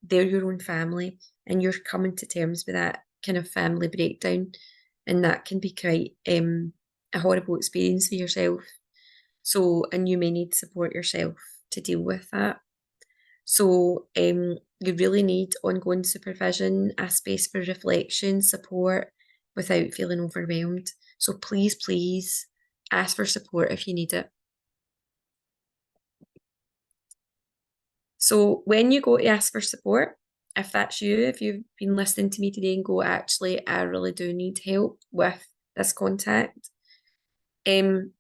Speaker 1: they're your own family and you're coming to terms with that kind of family breakdown. And that can be quite a horrible experience for yourself. So, and you may need support yourself to deal with that. So, you really need ongoing supervision, a space for reflection, support without feeling overwhelmed. So please ask for support if you need it. So when you go to ask for support, if that's you, if you've been listening to me today and go, actually, I really do need help with this contact. When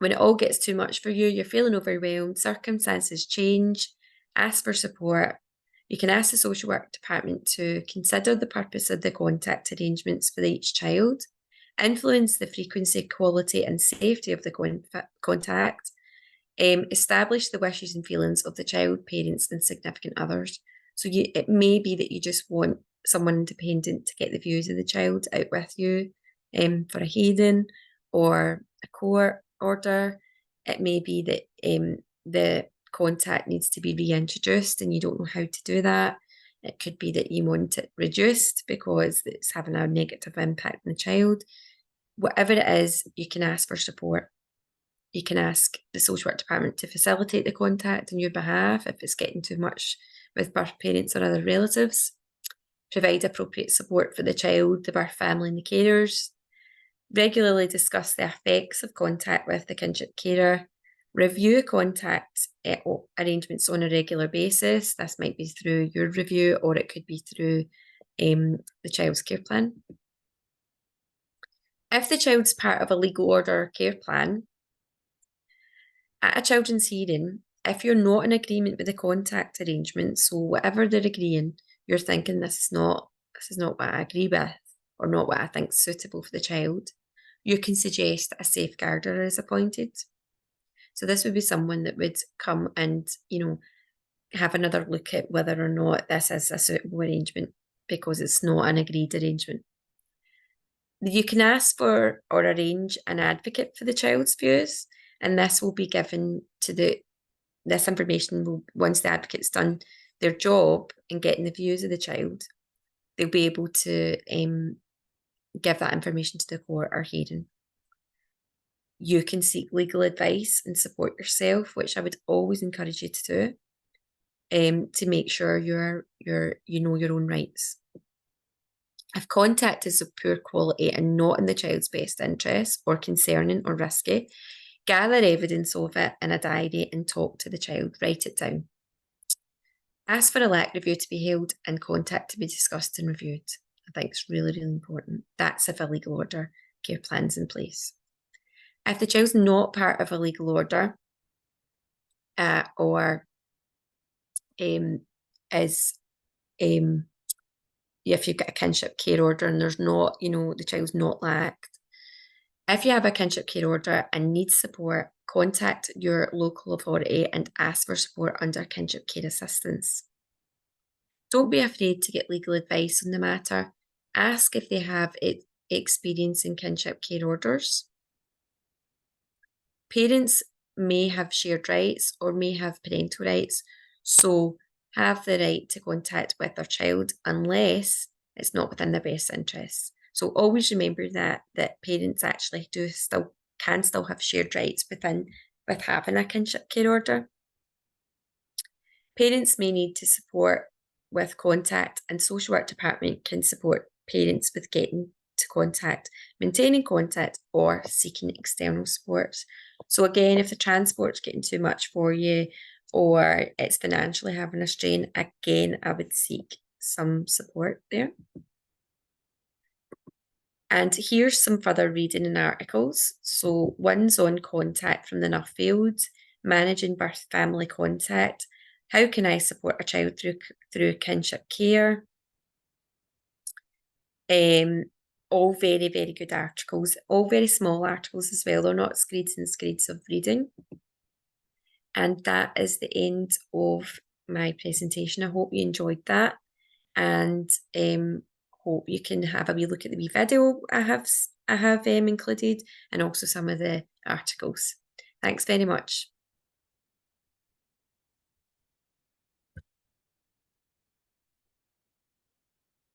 Speaker 1: it all gets too much for you, you're feeling overwhelmed, circumstances change, ask for support. You can ask the social work department to consider the purpose of the contact arrangements for each child, influence the frequency, quality, and safety of the contact, establish the wishes and feelings of the child, parents, and significant others. So it may be that you just want someone independent to get the views of the child out with you for a hearing or a court order. It may be that the contact needs to be reintroduced and you don't know how to do that. It could be that you want it reduced because it's having a negative impact on the child. Whatever it is, you can ask for support. You can ask the social work department to facilitate the contact on your behalf if it's getting too much with birth parents or other relatives. Provide appropriate support for the child, the birth family, and the carers. Regularly discuss the effects of contact with the kinship carer. Review contact arrangements on a regular basis. This might be through your review or it could be through the child's care plan. If the child's part of a legal order or care plan, at a children's hearing, if you're not in agreement with the contact arrangement, so whatever they're agreeing, you're thinking this is not what I agree with or not what I think is suitable for the child, you can suggest a safeguarder is appointed. So this would be someone that would come and, have another look at whether or not this is a suitable arrangement because it's not an agreed arrangement. You can ask for or arrange an advocate for the child's views, and this will be given to this information will, once the advocate's done their job in getting the views of the child, they'll be able to give that information to the court or hearing. You can seek legal advice and support yourself, which I would always encourage you to do, to make sure you know your own rights. If contact is of poor quality and not in the child's best interest or concerning or risky, gather evidence of it in a diary and talk to the child. Write it down. Ask for a LAC review to be held and contact to be discussed and reviewed. I think it's really, really important. That's if a legal order care plan's in place. If the child's not part of a legal order or if you've got a kinship care order and there's not, the child's not LAC'd, if you have a kinship care order and need support, contact your local authority and ask for support under kinship care assistance. Don't be afraid to get legal advice on the matter. Ask if they have experience in kinship care orders. Parents may have shared rights or may have parental rights, so have the right to contact with their child unless it's not within their best interests. So always remember that parents actually can still have shared rights with having a kinship care order. Parents may need to support with contact, and social work department can support parents with getting to contact, maintaining contact, or seeking external support. So again, if the transport's getting too much for you or it's financially having a strain, again, I would seek some support there. And here's some further reading in articles. So one's on contact from the Nuffield, managing birth family contact. How can I support a child through kinship care? All very, very good articles, all very small articles as well. They're not screeds and screeds of reading. And that is the end of my presentation. I hope you enjoyed that, and hope you can have a wee look at the wee video I have included, and also some of the articles. Thanks very much.